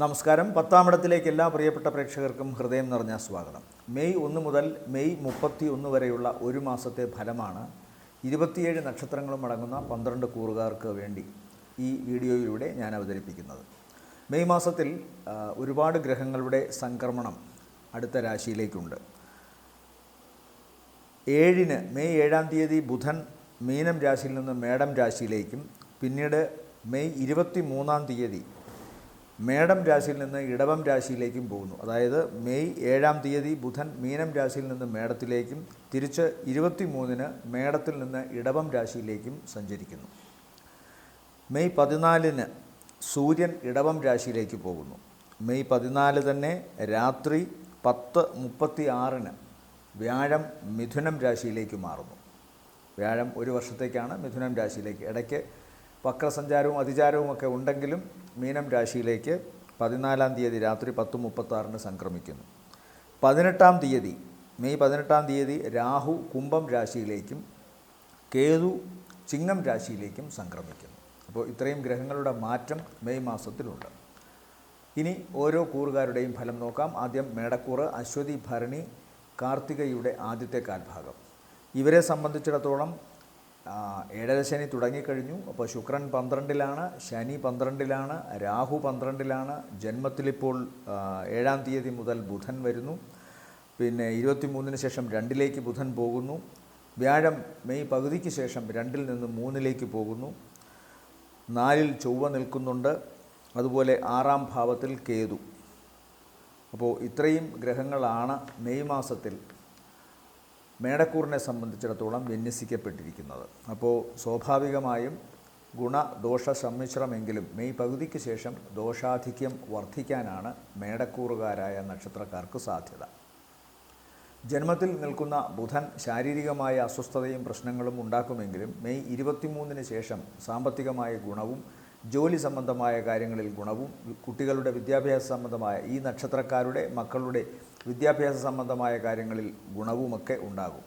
നമസ്കാരം. 10-ാം എല്ലാ പ്രിയപ്പെട്ട പ്രേക്ഷകർക്കും ഹൃദയം നിറഞ്ഞ സ്വാഗതം. മെയ് 1 മുതൽ മെയ് 31 വരെയുള്ള ഒരു മാസത്തെ ഫലമാണ് 27 നക്ഷത്രങ്ങളും അടങ്ങുന്ന 12 കൂറുകാർക്ക് വേണ്ടി ഈ വീഡിയോയിലൂടെ ഞാൻ അവതരിപ്പിക്കുന്നത്. മെയ് മാസത്തിൽ ഒരുപാട് ഗ്രഹങ്ങളുടെ സംക്രമണം അടുത്ത രാശിയിലേക്കുണ്ട്. മെയ് 7-ാം തീയതി ബുധൻ മീനം രാശിയിൽ നിന്ന് മേടം രാശിയിലേക്കും, പിന്നീട് മെയ് 23-ാം തീയതി മേടം രാശിയിൽ നിന്ന് ഇടവം രാശിയിലേക്കും പോകുന്നു. അതായത് മെയ് 7-ാം തീയതി ബുധൻ മീനം രാശിയിൽ നിന്ന് മേടത്തിലേക്കും, തിരിച്ച് 23-ന് മേടത്തിൽ നിന്ന് ഇടവം രാശിയിലേക്കും സഞ്ചരിക്കുന്നു. മെയ് 14-ന് സൂര്യൻ ഇടവം രാശിയിലേക്ക് പോകുന്നു. മെയ് 14 തന്നെ രാത്രി 10:36-ന് വ്യാഴം മിഥുനം രാശിയിലേക്ക് മാറുന്നു. വ്യാഴം ഒരു വർഷത്തേക്കാണ് മിഥുനം രാശിയിലേക്ക്. ഇടയ്ക്ക് വക്രസഞ്ചാരവും അതിചാരവും ഒക്കെ ഉണ്ടെങ്കിലും മീനം രാശിയിലേക്ക് 14-ാം തീയതി രാത്രി 10:36-ന് സംക്രമിക്കുന്നു. മെയ് 18-ാം തീയതി രാഹു കുംഭം രാശിയിലേക്കും കേതു ചിങ്ങം രാശിയിലേക്കും സംക്രമിക്കുന്നു. അപ്പോൾ ഇത്രയും ഗ്രഹങ്ങളുടെ മാറ്റം മെയ് മാസത്തിലുണ്ട്. ഇനി ഓരോ കൂറുകാരുടെയും ഫലം നോക്കാം. ആദ്യം മേടക്കൂറ്. അശ്വതി, ഭരണി, കാർത്തികയുടെ ആദ്യത്തെ കാൽഭാഗം. ഇവരെ സംബന്ധിച്ചിടത്തോളം ഏഴരശനി തുടങ്ങിക്കഴിഞ്ഞു. അപ്പോൾ ശുക്രൻ 12-ലാണ്, ശനി 12-ലാണ്, രാഹു 12-ലാണ്. ജന്മത്തിലിപ്പോൾ 7-ാം തീയതി മുതൽ ബുധൻ വരുന്നു. പിന്നെ 23-ന് ശേഷം 2-ലേക്ക് ബുധൻ പോകുന്നു. വ്യാഴം മെയ് പകുതിക്ക് ശേഷം 2-ൽ നിന്ന് 3-ലേക്ക് പോകുന്നു. 4-ൽ ചൊവ്വ നിൽക്കുന്നുണ്ട്. അതുപോലെ 6-ാം ഭാവത്തിൽ കേതു. അപ്പോൾ ഇത്രയും ഗ്രഹങ്ങളാണ് മെയ് മാസത്തിൽ മേടക്കൂറിനെ സംബന്ധിച്ചിടത്തോളം വിന്യസിക്കപ്പെട്ടിരിക്കുന്നത്. അപ്പോൾ സ്വാഭാവികമായും ഗുണദോഷ സമ്മിശ്രമെങ്കിലും മെയ് പകുതിക്ക് ശേഷം ദോഷാധിക്യം വർദ്ധിക്കാനാണ് മേടക്കൂറുകാരായ നക്ഷത്രക്കാർക്ക് സാധ്യത. ജന്മത്തിൽ നിൽക്കുന്ന ബുധൻ ശാരീരികമായ അസ്വസ്ഥതയും പ്രശ്നങ്ങളും ഉണ്ടാക്കുമെങ്കിലും മെയ് 23-ന് ശേഷം സാമ്പത്തികമായ ഗുണവും ജോലി സംബന്ധമായ കാര്യങ്ങളിൽ ഗുണവും കുട്ടികളുടെ വിദ്യാഭ്യാസ സംബന്ധമായ ഈ നക്ഷത്രക്കാരുടെ മക്കളുടെ വിദ്യാഭ്യാസ സംബന്ധമായ കാര്യങ്ങളിൽ ഗുണവുമൊക്കെ ഉണ്ടാകും.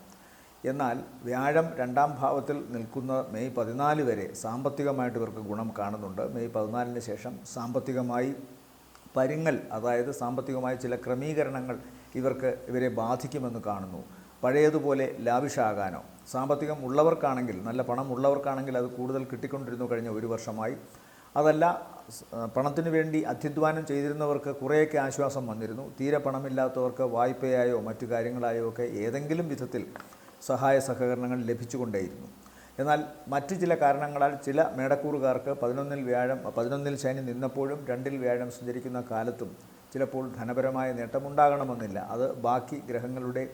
എന്നാൽ വ്യാഴം 2-ാം ഭാവത്തിൽ നിൽക്കുന്ന മെയ് 14 വരെ സാമ്പത്തികമായിട്ട് ഇവർക്ക് ഗുണം കാണുന്നുണ്ട്. മെയ് 14-ന് ശേഷം സാമ്പത്തികമായി പരുങ്ങൽ, അതായത് സാമ്പത്തികമായ ചില ക്രമീകരണങ്ങൾ ഇവരെ ബാധിക്കുമെന്ന് കാണുന്നു. പഴയതുപോലെ ലാവിഷാകാനോ, സാമ്പത്തികം ഉള്ളവർക്കാണെങ്കിൽ, നല്ല പണം ഉള്ളവർക്കാണെങ്കിൽ അത് കൂടുതൽ കിട്ടിക്കൊണ്ടിരുന്നു കഴിഞ്ഞ ഒരു വർഷമായി. അതല്ല, പണത്തിനു വേണ്ടി അത്യധ്വാനം ചെയ്തിരുന്നവർക്ക് കുറേയൊക്കെ ആശ്വാസം വന്നിരുന്നു. തീരെ പണമില്ലാത്തവർക്ക് വായ്പയായോ മറ്റു കാര്യങ്ങളായോ ഒക്കെ ഏതെങ്കിലും വിധത്തിൽ സഹായ സഹകരണങ്ങൾ ലഭിച്ചുകൊണ്ടേയിരുന്നു. എന്നാൽ മറ്റു ചില കാരണങ്ങളാൽ ചില മേടക്കൂറുകാർക്ക് 11-ൽ ശനി നിന്നപ്പോഴും 2-ൽ വ്യാഴം സഞ്ചരിക്കുന്ന കാലത്തും ചിലപ്പോൾ ധനപരമായ നേട്ടമുണ്ടാകണമെന്നില്ല. അത് ബാക്കി ഗ്രഹങ്ങളുടെ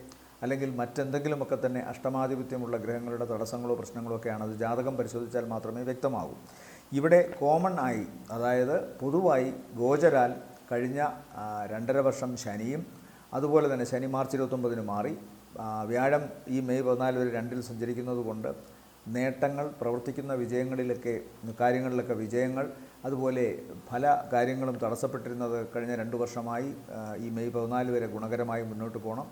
അല്ലെങ്കിൽ മറ്റെന്തെങ്കിലുമൊക്കെ തന്നെ അഷ്ടമാധിപത്യമുള്ള ഗ്രഹങ്ങളുടെ തടസ്സങ്ങളോ പ്രശ്നങ്ങളോ ഒക്കെയാണ്. അത് ജാതകം പരിശോധിച്ചാൽ മാത്രമേ വ്യക്തമാകൂ. ഇവിടെ കോമൺ ആയി, അതായത് പൊതുവായി ഗോചരാൽ കഴിഞ്ഞ 2.5 വർഷം ശനിയും, അതുപോലെ തന്നെ ശനി മാർച്ച് 29-ന് മാറി, വ്യാഴം ഈ മെയ് 14 വരെ 2-ൽ സഞ്ചരിക്കുന്നത് കൊണ്ട് നേട്ടങ്ങൾ, പ്രവർത്തിക്കുന്ന കാര്യങ്ങളിലൊക്കെ വിജയങ്ങൾ, അതുപോലെ പല കാര്യങ്ങളും തടസ്സപ്പെട്ടിരുന്നത് കഴിഞ്ഞ 2 വർഷമായി ഈ മെയ് 14 വരെ ഗുണകരമായി മുന്നോട്ട് പോകണം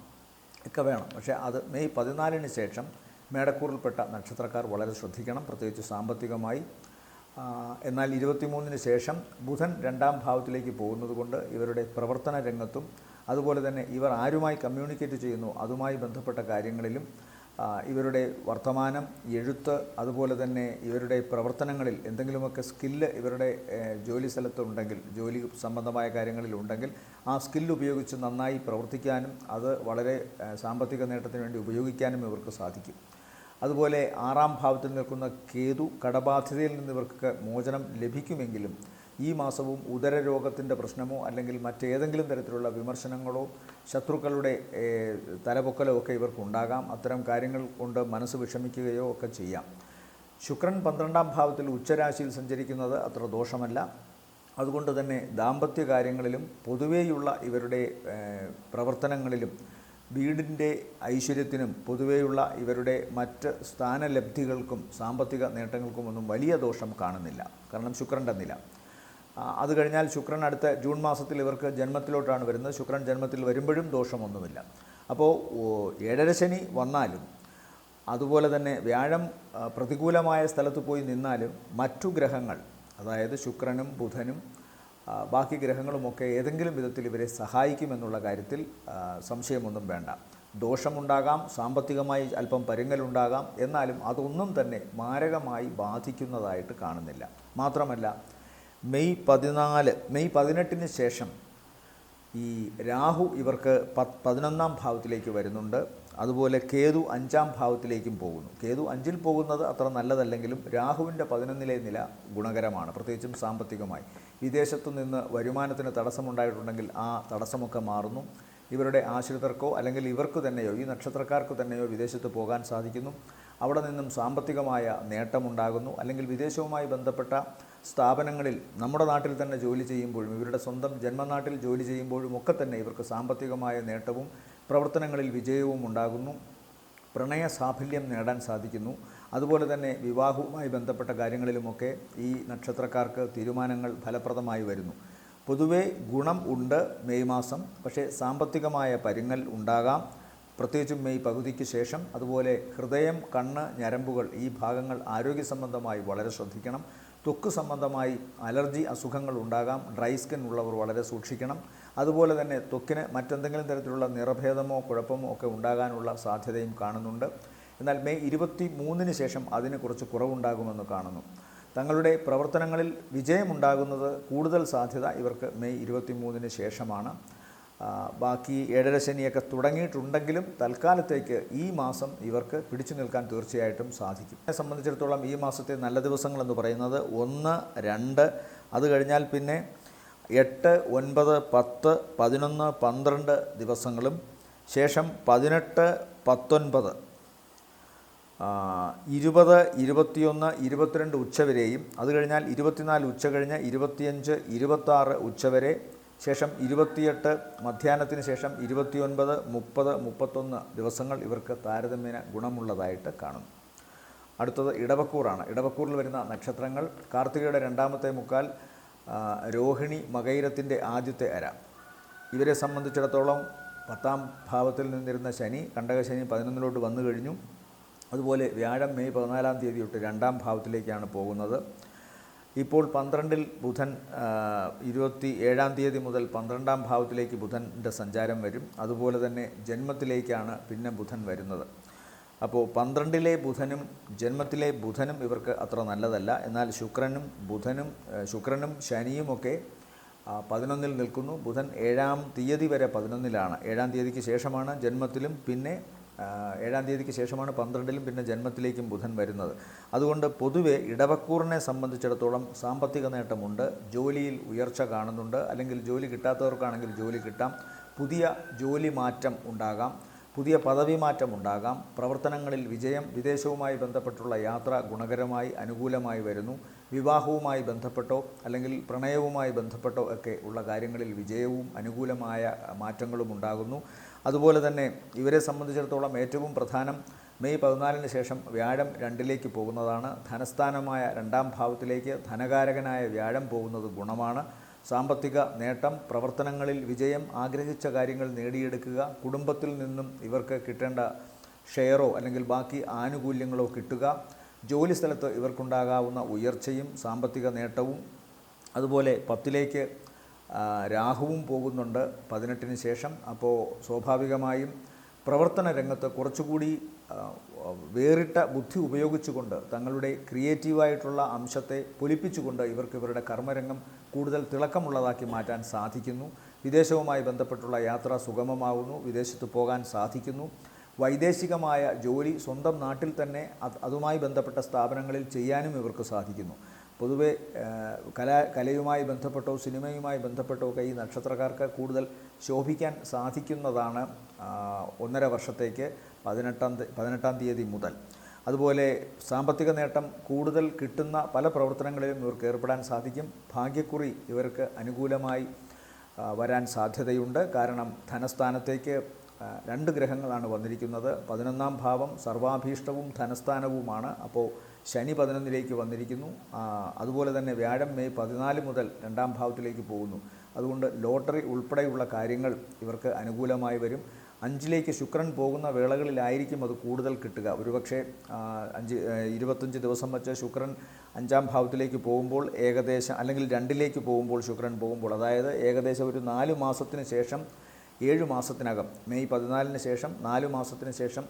ഒക്കെ വേണം. പക്ഷേ അത് മെയ് 14-ന് ശേഷം മേടക്കൂറിൽപ്പെട്ട നക്ഷത്രക്കാർ വളരെ ശ്രദ്ധിക്കണം, പ്രത്യേകിച്ച് സാമ്പത്തികമായി. എന്നാൽ 23-ന് ശേഷം ബുധൻ 2-ാം ഭാവത്തിലേക്ക് പോകുന്നത് കൊണ്ട് ഇവരുടെ പ്രവർത്തന രംഗത്തും, അതുപോലെ തന്നെ ഇവർ ആരുമായി കമ്മ്യൂണിക്കേറ്റ് ചെയ്യുന്നു അതുമായി ബന്ധപ്പെട്ട കാര്യങ്ങളിലും, ഇവരുടെ വർത്തമാനം, എഴുത്ത്, അതുപോലെ തന്നെ ഇവരുടെ പ്രവർത്തനങ്ങളിൽ എന്തെങ്കിലുമൊക്കെ സ്കില്ല് ഇവരുടെ ജോലി സ്ഥലത്തുണ്ടെങ്കിൽ, ജോലി സംബന്ധമായ കാര്യങ്ങളിലുണ്ടെങ്കിൽ ആ സ്കില്ല് ഉപയോഗിച്ച് നന്നായി പ്രവർത്തിക്കാനും അത് വളരെ സാമ്പത്തിക നേട്ടത്തിന് വേണ്ടി ഉപയോഗിക്കാനും ഇവർക്ക് സാധിക്കും. അതുപോലെ 6-ാം ഭാവത്തിൽ നിൽക്കുന്ന കേതു കടബാധ്യതയിൽ നിന്ന് ഇവർക്ക് മോചനം ലഭിക്കുമെങ്കിലും ഈ മാസവും ഉദരരോഗത്തിൻ്റെ പ്രശ്നമോ അല്ലെങ്കിൽ മറ്റേതെങ്കിലും തരത്തിലുള്ള വിമർശനങ്ങളോ ശത്രുക്കളുടെ തലപൊക്കലോ ഒക്കെ ഇവർക്കുണ്ടാകാം. അത്തരം കാര്യങ്ങൾ കൊണ്ട് മനസ്സ് വിഷമിക്കുകയോ ഒക്കെ ചെയ്യാം. ശുക്രൻ 12-ാം ഭാവത്തിൽ ഉച്ചരാശിയിൽ സഞ്ചരിക്കുന്നത് അത്ര ദോഷമല്ല. അതുകൊണ്ട് തന്നെ ദാമ്പത്യ കാര്യങ്ങളിലും പൊതുവേയുള്ള ഇവരുടെ പ്രവർത്തനങ്ങളിലും വീടിൻ്റെ ഐശ്വര്യത്തിനും പൊതുവേയുള്ള ഇവരുടെ മറ്റ് സ്ഥാനലബ്ധികൾക്കും സാമ്പത്തിക നേട്ടങ്ങൾക്കുമൊന്നും വലിയ ദോഷം കാണുന്നില്ല. കാരണം ശുക്രൻ്റെ നില. അത് കഴിഞ്ഞാൽ ശുക്രൻ അടുത്ത ജൂൺ മാസത്തിൽ ഇവർക്ക് ജന്മത്തിലോട്ടാണ് വരുന്നത്. ശുക്രൻ ജന്മത്തിൽ വരുമ്പോഴും ദോഷമൊന്നുമില്ല. അപ്പോൾ 7-ര ശനി വന്നാലും, അതുപോലെ തന്നെ വ്യാഴം പ്രതികൂലമായ സ്ഥലത്ത് പോയി നിന്നാലും മറ്റു ഗ്രഹങ്ങൾ, അതായത് ശുക്രനും ബുധനും ബാക്കി ഗ്രഹങ്ങളുമൊക്കെ ഏതെങ്കിലും വിധത്തിൽ ഇവരെ സഹായിക്കുമെന്നുള്ള കാര്യത്തിൽ സംശയമൊന്നും വേണ്ട. ദോഷമുണ്ടാകാം, സാമ്പത്തികമായി അല്പം പരുങ്ങലുണ്ടാകാം, എന്നാലും അതൊന്നും തന്നെ മാരകമായി ബാധിക്കുന്നതായിട്ട് കാണുന്നില്ല. മാത്രമല്ല മെയ് 18 ശേഷം ഈ രാഹു ഇവർക്ക് 11ാം ഭാവത്തിലേക്ക് വരുന്നുണ്ട്. അതുപോലെ കേതു 5ാം ഭാവത്തിലേക്കും പോകുന്നു. കേതു 5ൽ പോകുന്നത് അത്ര നല്ലതല്ലെങ്കിലും രാഹുവിൻ്റെ 11ലെ നില ഗുണകരമാണ്, പ്രത്യേകിച്ചും സാമ്പത്തികമായി. വിദേശത്തു നിന്ന് വരുമാനത്തിന് തടസ്സമുണ്ടായിട്ടുണ്ടെങ്കിൽ ആ തടസ്സമൊക്കെ മാറുന്നു. ഇവരുടെ ആശ്രിതർക്കോ അല്ലെങ്കിൽ ഇവർക്ക് തന്നെയോ, ഈ നക്ഷത്രക്കാർക്ക് തന്നെയോ വിദേശത്ത് പോകാൻ സാധിക്കുന്നു. അവിടെ നിന്നും സാമ്പത്തികമായ നേട്ടമുണ്ടാകുന്നു. അല്ലെങ്കിൽ വിദേശവുമായി ബന്ധപ്പെട്ട സ്ഥാപനങ്ങളിൽ നമ്മുടെ നാട്ടിൽ തന്നെ ജോലി ചെയ്യുമ്പോഴും ഇവരുടെ സ്വന്തം ജന്മനാട്ടിൽ ജോലി ചെയ്യുമ്പോഴും ഒക്കെ തന്നെ ഇവർക്ക് സാമ്പത്തികമായ നേട്ടവും പ്രവർത്തനങ്ങളിൽ വിജയവും ഉണ്ടാകുന്നു. പ്രണയ സാഫല്യം നേടാൻ സാധിക്കുന്നു. അതുപോലെ തന്നെ വിവാഹവുമായി ബന്ധപ്പെട്ട കാര്യങ്ങളിലുമൊക്കെ ഈ നക്ഷത്രക്കാർക്ക് തീരുമാനങ്ങൾ ഫലപ്രദമായി വരുന്നു. പൊതുവേ ഗുണം ഉണ്ട് മെയ് മാസം. പക്ഷേ സാമ്പത്തികമായ പരുങ്ങൽ ഉണ്ടാകാം, പ്രത്യേകിച്ചും മെയ് പകുതിക്ക് ശേഷം. അതുപോലെ ഹൃദയം, കണ്ണ്, ഞരമ്പുകൾ ഈ ഭാഗങ്ങൾ ആരോഗ്യ സംബന്ധമായി വളരെ ശ്രദ്ധിക്കണം. ത്വക്ക് സംബന്ധമായി അലർജി അസുഖങ്ങൾ ഉണ്ടാകാം. ഡ്രൈ സ്കിൻ ഉള്ളവർ വളരെ സൂക്ഷിക്കണം. അതുപോലെ തന്നെ ത്വക്കിന് മറ്റെന്തെങ്കിലും തരത്തിലുള്ള നിറഭേദമോ കുഴപ്പമോ ഒക്കെ ഉണ്ടാകാനുള്ള സാധ്യതയും കാണുന്നുണ്ട്. എന്നാൽ മെയ് 23 ശേഷം അതിന് കുറച്ച് കുറവുണ്ടാകുമെന്ന് കാണുന്നു. തങ്ങളുടെ പ്രവർത്തനങ്ങളിൽ വിജയമുണ്ടാകുന്നത് കൂടുതൽ സാധ്യത ഇവർക്ക് മെയ് 23 ശേഷമാണ്. ബാക്കി 7.5 ശനിയൊക്കെ തുടങ്ങിയിട്ടുണ്ടെങ്കിലും തൽക്കാലത്തേക്ക് ഈ മാസം ഇവർക്ക് പിടിച്ചു നിൽക്കാൻ തീർച്ചയായിട്ടും സാധിക്കും. എന്നെ സംബന്ധിച്ചിടത്തോളം ഈ മാസത്തെ നല്ല ദിവസങ്ങളെന്ന് പറയുന്നത് 1, 2, അത് കഴിഞ്ഞാൽ പിന്നെ 8, 9, 10, 11, 12 ദിവസങ്ങളും ശേഷം 18, 19, 20, 21, 22 ഉച്ചവരെയും അത് കഴിഞ്ഞാൽ 24 ഉച്ച കഴിഞ്ഞ് 25, 26 ഉച്ചവരെ, ശേഷം 28 മധ്യാഹ്നത്തിന് ശേഷം 29, 30, 31 ദിവസങ്ങൾ ഇവർക്ക് താരതമ്യേന ഗുണമുള്ളതായിട്ട് കാണുന്നു. അടുത്തത് ഇടവക്കൂറാണ്. ഇടവക്കൂറിൽ വരുന്ന നക്ഷത്രങ്ങൾ കാർത്തികയുടെ 2ാമത്തെ മുക്കാൽ, രോഹിണി, മകയിരത്തിൻ്റെ ആദ്യത്തെ അര. ഇവരെ സംബന്ധിച്ചിടത്തോളം 10ാം ഭാവത്തിൽ നിന്നിരുന്ന ശനി കണ്ടകശനി 11ലോട്ട് വന്നു കഴിഞ്ഞു. അതുപോലെ വ്യാഴം മെയ് 14-ാം തീയതി തൊട്ട് 2ാം ഭാവത്തിലേക്കാണ് പോകുന്നത്. ഇപ്പോൾ 12-ൽ ബുധൻ 27-ാം തീയതി മുതൽ 12ാം ഭാവത്തിലേക്ക് ബുധൻ്റെ സഞ്ചാരം വരും. അതുപോലെ തന്നെ ജന്മത്തിലേക്കാണ് പിന്നെ ബുധൻ വരുന്നത്. അപ്പോൾ 12-ലെ ബുധനും ജന്മത്തിലെ ബുധനും ഇവർക്ക് അത്ര നല്ലതല്ല. എന്നാൽ ശുക്രനും ശനിയുമൊക്കെ 11-ൽ നിൽക്കുന്നു. ബുധൻ 7-ാം തീയതി വരെ 11-ലാണ്. 7-ാം തീയതിക്ക് ശേഷമാണ് ജന്മത്തിലും പിന്നെ 7-ാം തീയതിക്ക് ശേഷമാണ് 12-ലും പിന്നെ ജന്മത്തിലേക്കും ബുധൻ വരുന്നത്. അതുകൊണ്ട് പൊതുവെ ഇടവക്കൂറിനെ സംബന്ധിച്ചിടത്തോളം സാമ്പത്തിക നേട്ടമുണ്ട്, ജോലിയിൽ ഉയർച്ച കാണുന്നുണ്ട്. അല്ലെങ്കിൽ ജോലി കിട്ടാത്തവർക്കാണെങ്കിൽ ജോലി കിട്ടാം, പുതിയ ജോലി മാറ്റം ഉണ്ടാകാം, പുതിയ പദവി മാറ്റം ഉണ്ടാകാം, പ്രവർത്തനങ്ങളിൽ വിജയം, വിദേശവുമായി ബന്ധപ്പെട്ടുള്ള യാത്ര ഗുണകരമായി അനുകൂലമായി വരുന്നു. വിവാഹവുമായി ബന്ധപ്പെട്ടോ അല്ലെങ്കിൽ പ്രണയവുമായി ബന്ധപ്പെട്ടോ ഒക്കെ ഉള്ള കാര്യങ്ങളിൽ വിജയവും അനുകൂലമായ മാറ്റങ്ങളും ഉണ്ടാകുന്നു. അതുപോലെ തന്നെ ഇവരെ സംബന്ധിച്ചിടത്തോളം ഏറ്റവും പ്രധാനം മെയ് 14-ന് ശേഷം വ്യാഴം 2-ലേക്ക് പോകുന്നതാണ്. ധനസ്ഥാനമായ 2ാം ഭാവത്തിലേക്ക് ധനകാരകനായ വ്യാഴം പോകുന്നത് ഗുണമാണ്. സാമ്പത്തിക നേട്ടം, പ്രവർത്തനങ്ങളിൽ വിജയം, ആഗ്രഹിച്ച കാര്യങ്ങൾ നേടിയെടുക്കുക, കുടുംബത്തിൽ നിന്നും ഇവർക്ക് കിട്ടേണ്ട ഷെയറോ അല്ലെങ്കിൽ ബാക്കി ആനുകൂല്യങ്ങളോ കിട്ടുക, ജോലി സ്ഥലത്ത് ഇവർക്കുണ്ടാകാവുന്ന ഉയർച്ചയും സാമ്പത്തിക നേട്ടവും. അതുപോലെ 10-ലേക്ക് രാഹുവും പോകുന്നുണ്ട് 18-ന് ശേഷം. അപ്പോൾ സ്വാഭാവികമായും പ്രവർത്തന രംഗത്ത് കുറച്ചുകൂടി വേറിട്ട ബുദ്ധി ഉപയോഗിച്ചുകൊണ്ട് തങ്ങളുടെ ക്രിയേറ്റീവായിട്ടുള്ള അംശത്തെ പൊലിപ്പിച്ചുകൊണ്ട് ഇവർക്ക് ഇവരുടെ കർമ്മരംഗം കൂടുതൽ തിളക്കമുള്ളതാക്കി മാറ്റാൻ സാധിക്കുന്നു. വിദേശവുമായി ബന്ധപ്പെട്ടുള്ള യാത്ര സുഗമമാകുന്നു, വിദേശത്ത് പോകാൻ സാധിക്കുന്നു. വൈദേശികമായ ജോലി സ്വന്തം നാട്ടിൽ തന്നെ അതുമായി ബന്ധപ്പെട്ട സ്ഥാപനങ്ങളിൽ ചെയ്യാനും ഇവർക്ക് സാധിക്കുന്നു. പൊതുവെ കലയുമായി ബന്ധപ്പെട്ടോ സിനിമയുമായി ബന്ധപ്പെട്ടോ ഒക്കെ ഈ നക്ഷത്രക്കാർക്ക് കൂടുതൽ ശോഭിക്കാൻ സാധിക്കുന്നതാണ് 1.5 വർഷത്തേക്ക് 18-ാം തീയതി മുതൽ. അതുപോലെ സാമ്പത്തിക നേട്ടം കൂടുതൽ കിട്ടുന്ന പല പ്രവർത്തനങ്ങളിലും ഇവർക്ക് ഏർപ്പെടാൻ സാധിക്കും. ഭാഗ്യക്കുറി ഇവർക്ക് അനുകൂലമായി വരാൻ സാധ്യതയുണ്ട്. കാരണം ധനസ്ഥാനത്തേക്ക് 2 ഗ്രഹങ്ങളാണ് വന്നിരിക്കുന്നത്. 11-ാം ഭാവം സർവാഭീഷ്ടവും ധനസ്ഥാനവുമാണ്. അപ്പോൾ ശനി 11-ലേക്ക് വന്നിരിക്കുന്നു. അതുപോലെ തന്നെ വ്യാഴം മെയ് 14 മുതൽ 2ാം ഭാവത്തിലേക്ക് പോകുന്നു. അതുകൊണ്ട് ലോട്ടറി ഉൾപ്പെടെയുള്ള കാര്യങ്ങൾ ഇവർക്ക് അനുകൂലമായി വരും. 5-ലേക്ക് ശുക്രൻ പോകുന്ന വേളകളിലായിരിക്കും അത് കൂടുതൽ കിട്ടുക. ഒരുപക്ഷെ 25 ദിവസം വച്ച് ശുക്രൻ 5-ാം ഭാവത്തിലേക്ക് പോകുമ്പോൾ ഏകദേശം, അല്ലെങ്കിൽ 2-ലേക്ക് പോകുമ്പോൾ ശുക്രൻ പോകുമ്പോൾ, അതായത് ഏകദേശം ഒരു 4 മാസത്തിന് ശേഷം 7 മാസത്തിനകം, മെയ് 14-ന് ശേഷം 4 മാസത്തിന് ശേഷം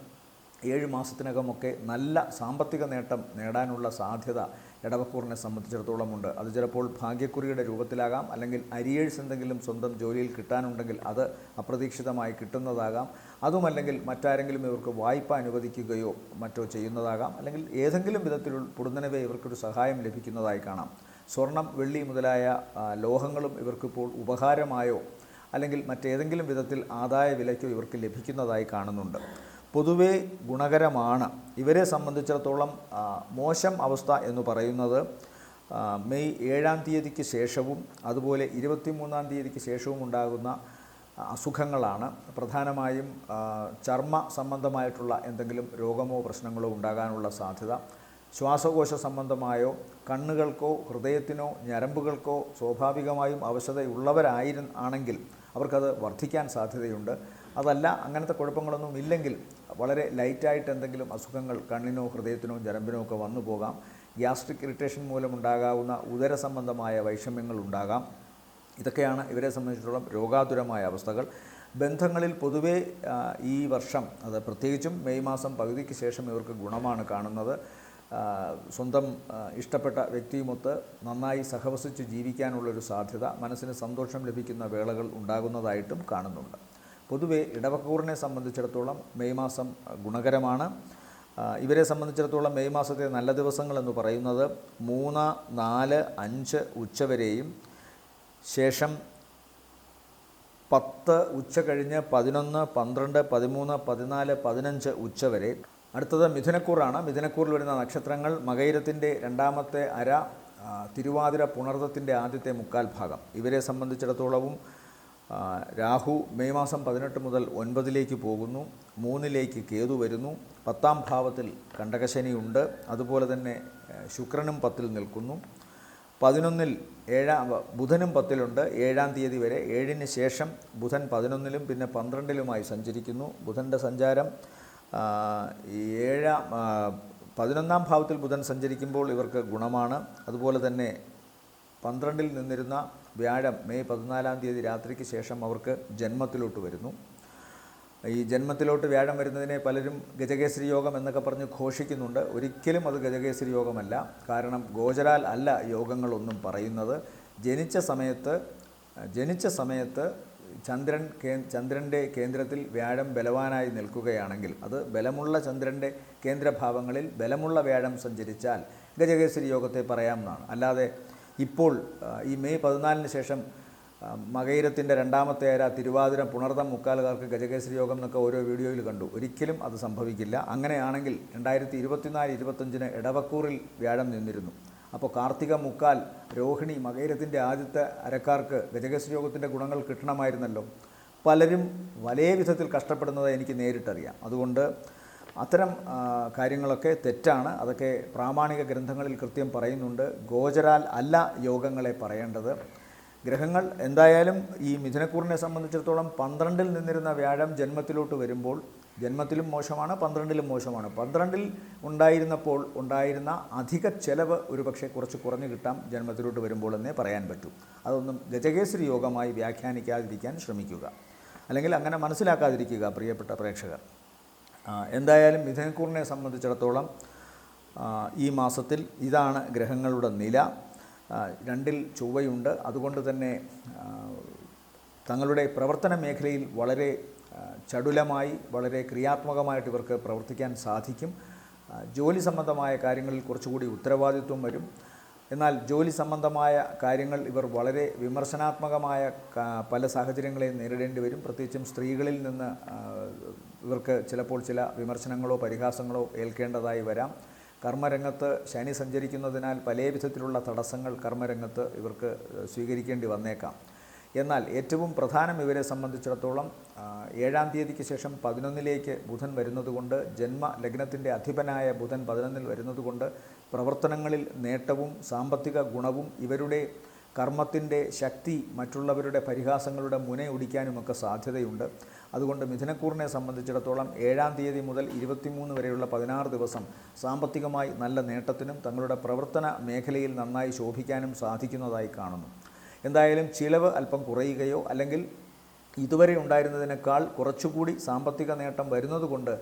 7 മാസത്തിനകമൊക്കെ നല്ല സാമ്പത്തിക നേട്ടം നേടാനുള്ള സാധ്യത ഇടവക്കൂറിനെ സംബന്ധിച്ചിടത്തോളം ഉണ്ട്. അത് ചിലപ്പോൾ ഭാഗ്യക്കുറിയുടെ രൂപത്തിലാകാം, അല്ലെങ്കിൽ അരിയേഴ്സ് എന്തെങ്കിലും സ്വന്തം ജോലിയിൽ കിട്ടാനുണ്ടെങ്കിൽ അത് അപ്രതീക്ഷിതമായി കിട്ടുന്നതാകാം, അതുമല്ലെങ്കിൽ മറ്റാരെങ്കിലും ഇവർക്ക് വായ്പ അനുവദിക്കുകയോ മറ്റോ ചെയ്യുന്നതാകാം, അല്ലെങ്കിൽ ഏതെങ്കിലും വിധത്തിലുള്ള പൊടുന്നനവേ ഇവർക്കൊരു സഹായം ലഭിക്കുന്നതായി കാണാം. സ്വർണം, വെള്ളി മുതലായ ലോഹങ്ങളും ഇവർക്കിപ്പോൾ ഉപകാരമായോ അല്ലെങ്കിൽ മറ്റേതെങ്കിലും വിധത്തിൽ ആദായ വിലയ്ക്കോ ഇവർക്ക് ലഭിക്കുന്നതായി കാണുന്നുണ്ട്. പൊതുവേ ഗുണകരമാണ്. ഇവരെ സംബന്ധിച്ചിടത്തോളം മോശം അവസ്ഥ എന്ന് പറയുന്നത് മെയ് 7-ാം തീയതിക്ക് ശേഷവും അതുപോലെ 23-ാം തീയതിക്ക് ശേഷവും ഉണ്ടാകുന്ന അസുഖങ്ങളാണ്. പ്രധാനമായും ചർമ്മ സംബന്ധമായിട്ടുള്ള എന്തെങ്കിലും രോഗമോ പ്രശ്നങ്ങളോ ഉണ്ടാകാനുള്ള സാധ്യത, ശ്വാസകോശ സംബന്ധമായോ കണ്ണുകൾക്കോ ഹൃദയത്തിനോ ഞരമ്പുകൾക്കോ സ്വാഭാവികമായും അവശതയുള്ളവരാണെങ്കിൽ അവർക്കത് വർദ്ധിക്കാൻ സാധ്യതയുണ്ട്. അതല്ല, അങ്ങനത്തെ കുഴപ്പങ്ങളൊന്നും ഇല്ലെങ്കിൽ വളരെ ലൈറ്റായിട്ട് എന്തെങ്കിലും അസുഖങ്ങൾ കണ്ണിനോ ഹൃദയത്തിനോ ഞരമ്പിനോ ഒക്കെ വന്നു പോകാം. ഗ്യാസ്ട്രിക് ഇറിറ്റേഷൻ മൂലമുണ്ടാകാവുന്ന ഉദര സംബന്ധമായ വൈഷമ്യങ്ങൾ ഉണ്ടാകാം. ഇതൊക്കെയാണ് ഇവരെ സംബന്ധിച്ചിടത്തോളം രോഗാതുരമായ അവസ്ഥകൾ. ബന്ധങ്ങളിൽ പൊതുവേ ഈ വർഷം, അത് പ്രത്യേകിച്ചും മെയ് മാസം പകുതിക്ക് ശേഷം ഇവർക്ക് ഗുണമാണ് കാണുന്നത്. സ്വന്തം ഇഷ്ടപ്പെട്ട വ്യക്തിയുമൊത്ത് നന്നായി സഹവസിച്ച് ജീവിക്കാനുള്ളൊരു സാധ്യത, മനസ്സിന് സന്തോഷം ലഭിക്കുന്ന വേളകൾ ഉണ്ടാകുന്നതായിട്ടും കാണുന്നുണ്ട്. പൊതുവെ ഇടവക്കൂറിനെ സംബന്ധിച്ചിടത്തോളം മെയ് മാസം ഗുണകരമാണ്. ഇവരെ സംബന്ധിച്ചിടത്തോളം മെയ് മാസത്തെ നല്ല ദിവസങ്ങളെന്ന് പറയുന്നത് 3, 4, 5 ഉച്ചവരെയും ശേഷം 10 ഉച്ച കഴിഞ്ഞ് 11, 12, 13, 14, 15 ഉച്ചവരെ. അടുത്തത് മിഥുനക്കൂറാണ്. മിഥുനക്കൂറിൽ വരുന്ന നക്ഷത്രങ്ങൾ മകയിരത്തിൻ്റെ 2ാമത്തെ അര, തിരുവാതിര പുണർദത്തിൻ്റെ ആദ്യത്തെ 1/4 ഭാഗം. ഇവരെ സംബന്ധിച്ചിടത്തോളവും രാഹു മെയ് മാസം 18 മുതൽ 9-ലേക്ക് പോകുന്നു. 3-ലേക്ക് കേതു വരുന്നു. 10-ാം ഭാവത്തിൽ കണ്ടകശനിയുണ്ട്. അതുപോലെ തന്നെ ശുക്രനും 10-ൽ നിൽക്കുന്നു. 11-ൽ ബുധനും 10-ലുണ്ട് 7-ാം തീയതി വരെ. 7-ന് ശേഷം ബുധൻ 11-ലും പിന്നെ 12-ലുമായി സഞ്ചരിക്കുന്നു. ബുധൻ്റെ സഞ്ചാരം 11-ാം ഭാവത്തിൽ ബുധൻ സഞ്ചരിക്കുമ്പോൾ ഇവർക്ക് ഗുണമാണ്. അതുപോലെ തന്നെ 12-ൽ നിന്നിരുന്ന വ്യാഴം മെയ് 14-ാം തീയതി രാത്രിക്ക് ശേഷം അവർക്ക് ജന്മത്തിലോട്ട് വരുന്നു. ഈ ജന്മത്തിലോട്ട് വ്യാഴം വരുന്നതിനെ പലരും ഗജകേസരി യോഗം എന്നൊക്കെ പറഞ്ഞ് ഘോഷിക്കുന്നുണ്ട്. ഒരിക്കലും അത് ഗജകേസരി യോഗമല്ല. കാരണം ഗോചരാൽ അല്ല യോഗങ്ങളൊന്നും പറയുന്നത്. ജനിച്ച സമയത്ത് ചന്ദ്രൻ്റെ കേന്ദ്രത്തിൽ വ്യാഴം ബലവാനായി നിൽക്കുകയാണെങ്കിൽ, അത് ബലമുള്ള ചന്ദ്രൻ്റെ കേന്ദ്രഭാവങ്ങളിൽ ബലമുള്ള വ്യാഴം സഞ്ചരിച്ചാൽ ഗജകേസരി യോഗത്തെ പറയാമെന്നാണ്. അല്ലാതെ ഇപ്പോൾ ഈ മെയ് 14-ന് ശേഷം മകയിരത്തിൻ്റെ 2ാമത്തെ അര, തിരുവാതിര, പുണർദം മുക്കാലുകാർക്ക് ഗജകേസരി യോഗം എന്നൊക്കെ ഓരോ വീഡിയോയിൽ കണ്ടു. ഒരിക്കലും അത് സംഭവിക്കില്ല. അങ്ങനെയാണെങ്കിൽ 2024-25-ന് ഇടവക്കൂറിൽ വ്യാഴം നിന്നിരുന്നു. അപ്പോൾ കാർത്തിക മുക്കാൽ, രോഹിണി, മകയിരത്തിൻ്റെ ആദ്യത്തെ അരക്കാർക്ക് ഗജകേസരി യോഗത്തിൻ്റെ ഗുണങ്ങൾ കിട്ടണമായിരുന്നല്ലോ. പലരും വലിയ വിധത്തിൽ കഷ്ടപ്പെടുന്നത് എനിക്ക് നേരിട്ടറിയാം. അതുകൊണ്ട് അത്തരം കാര്യങ്ങളൊക്കെ തെറ്റാണ്. അതൊക്കെ പ്രാമാണിക ഗ്രന്ഥങ്ങളിൽ കൃത്യം പറയുന്നുണ്ട്. ഗോചരാൽ അല്ല യോഗങ്ങളെ പറയേണ്ടത്. ഗ്രഹങ്ങൾ എന്തായാലും ഈ മിഥുനക്കൂറിനെ സംബന്ധിച്ചിടത്തോളം 12-ൽ നിന്നിരുന്ന വ്യാഴം ജന്മത്തിലോട്ട് വരുമ്പോൾ ജന്മത്തിലും മോശമാണ്, 12-ലും മോശമാണ്. 12-ൽ ഉണ്ടായിരുന്നപ്പോൾ ഉണ്ടായിരുന്ന അധിക ചെലവ് ഒരുപക്ഷെ കുറച്ച് കുറഞ്ഞു കിട്ടാം ജന്മത്തിലോട്ട് വരുമ്പോൾ എന്നേ പറയാൻ പറ്റൂ. അതൊന്നും ഗജകേസരി യോഗമായി വ്യാഖ്യാനിക്കാതിരിക്കാൻ ശ്രമിക്കുക, അല്ലെങ്കിൽ അങ്ങനെ മനസ്സിലാക്കാതിരിക്കുക പ്രിയപ്പെട്ട പ്രേക്ഷകർ. എന്തായാലും മിഥുനക്കൂറിനെ സംബന്ധിച്ചിടത്തോളം ഈ മാസത്തിൽ ഇതാണ് ഗ്രഹങ്ങളുടെ നില. 2-ൽ ചൊവ്വയുണ്ട്. അതുകൊണ്ട് തന്നെ തങ്ങളുടെ പ്രവർത്തന മേഖലയിൽ വളരെ ചടുലമായി, വളരെ ക്രിയാത്മകമായിട്ട് ഇവർക്ക് പ്രവർത്തിക്കാൻ സാധിക്കും. ജോലി സംബന്ധമായ കാര്യങ്ങളിൽ കുറച്ചുകൂടി ഉത്തരവാദിത്വം വരും. എന്നാൽ ജോലി സംബന്ധമായ കാര്യങ്ങൾ ഇവർ വളരെ വിമർശനാത്മകമായ പല സാഹചര്യങ്ങളെയും നേരിടേണ്ടി വരും. പ്രത്യേകിച്ചും സ്ത്രീകളിൽ നിന്ന് ഇവർക്ക് ചിലപ്പോൾ ചില വിമർശനങ്ങളോ പരിഹാസങ്ങളോ ഏൽക്കേണ്ടതായി വരാം. കർമ്മരംഗത്ത് ശനി സഞ്ചരിക്കുന്നതിനാൽ പല വിധത്തിലുള്ള തടസ്സങ്ങൾ കർമ്മരംഗത്ത് ഇവർക്ക് സ്വീകരിക്കേണ്ടി വന്നേക്കാം. എന്നാൽ ഏറ്റവും പ്രധാനം ഇവരെ സംബന്ധിച്ചിടത്തോളം 7-ാം തീയതിക്ക് ശേഷം 11-ലേക്ക് ബുധൻ വരുന്നതുകൊണ്ട്, ജന്മ ലഗ്നത്തിൻ്റെ അധിപനായ ബുധൻ 11-ൽ വരുന്നതുകൊണ്ട് പ്രവർത്തനങ്ങളിൽ നേട്ടവും സാമ്പത്തിക ഗുണവും ഇവരുടെ കർമ്മത്തിൻ്റെ ശക്തി മറ്റുള്ളവരുടെ പരിഹാസങ്ങളുടെ മുനയൊടിക്കാനുമൊക്കെ സാധ്യതയുണ്ട്. അതുകൊണ്ട് മിഥുനക്കൂറിനെ സംബന്ധിച്ചിടത്തോളം 7-ാം തീയതി മുതൽ 23 വരെയുള്ള 16 ദിവസം സാമ്പത്തികമായി നല്ല നേട്ടത്തിനും തങ്ങളുടെ പ്രവർത്തന മേഖലയിൽ നന്നായി ശോഭിക്കാനും സാധിക്കുന്നതായി കാണുന്നു. എന്തായാലും ചിലവ് അല്പം കുറയുകയോ അല്ലെങ്കിൽ ഇതുവരെ ഉണ്ടായിരുന്നതിനേക്കാൾ കുറച്ചുകൂടി സാമ്പത്തിക നേട്ടം വരുന്നതുകൊണ്ട്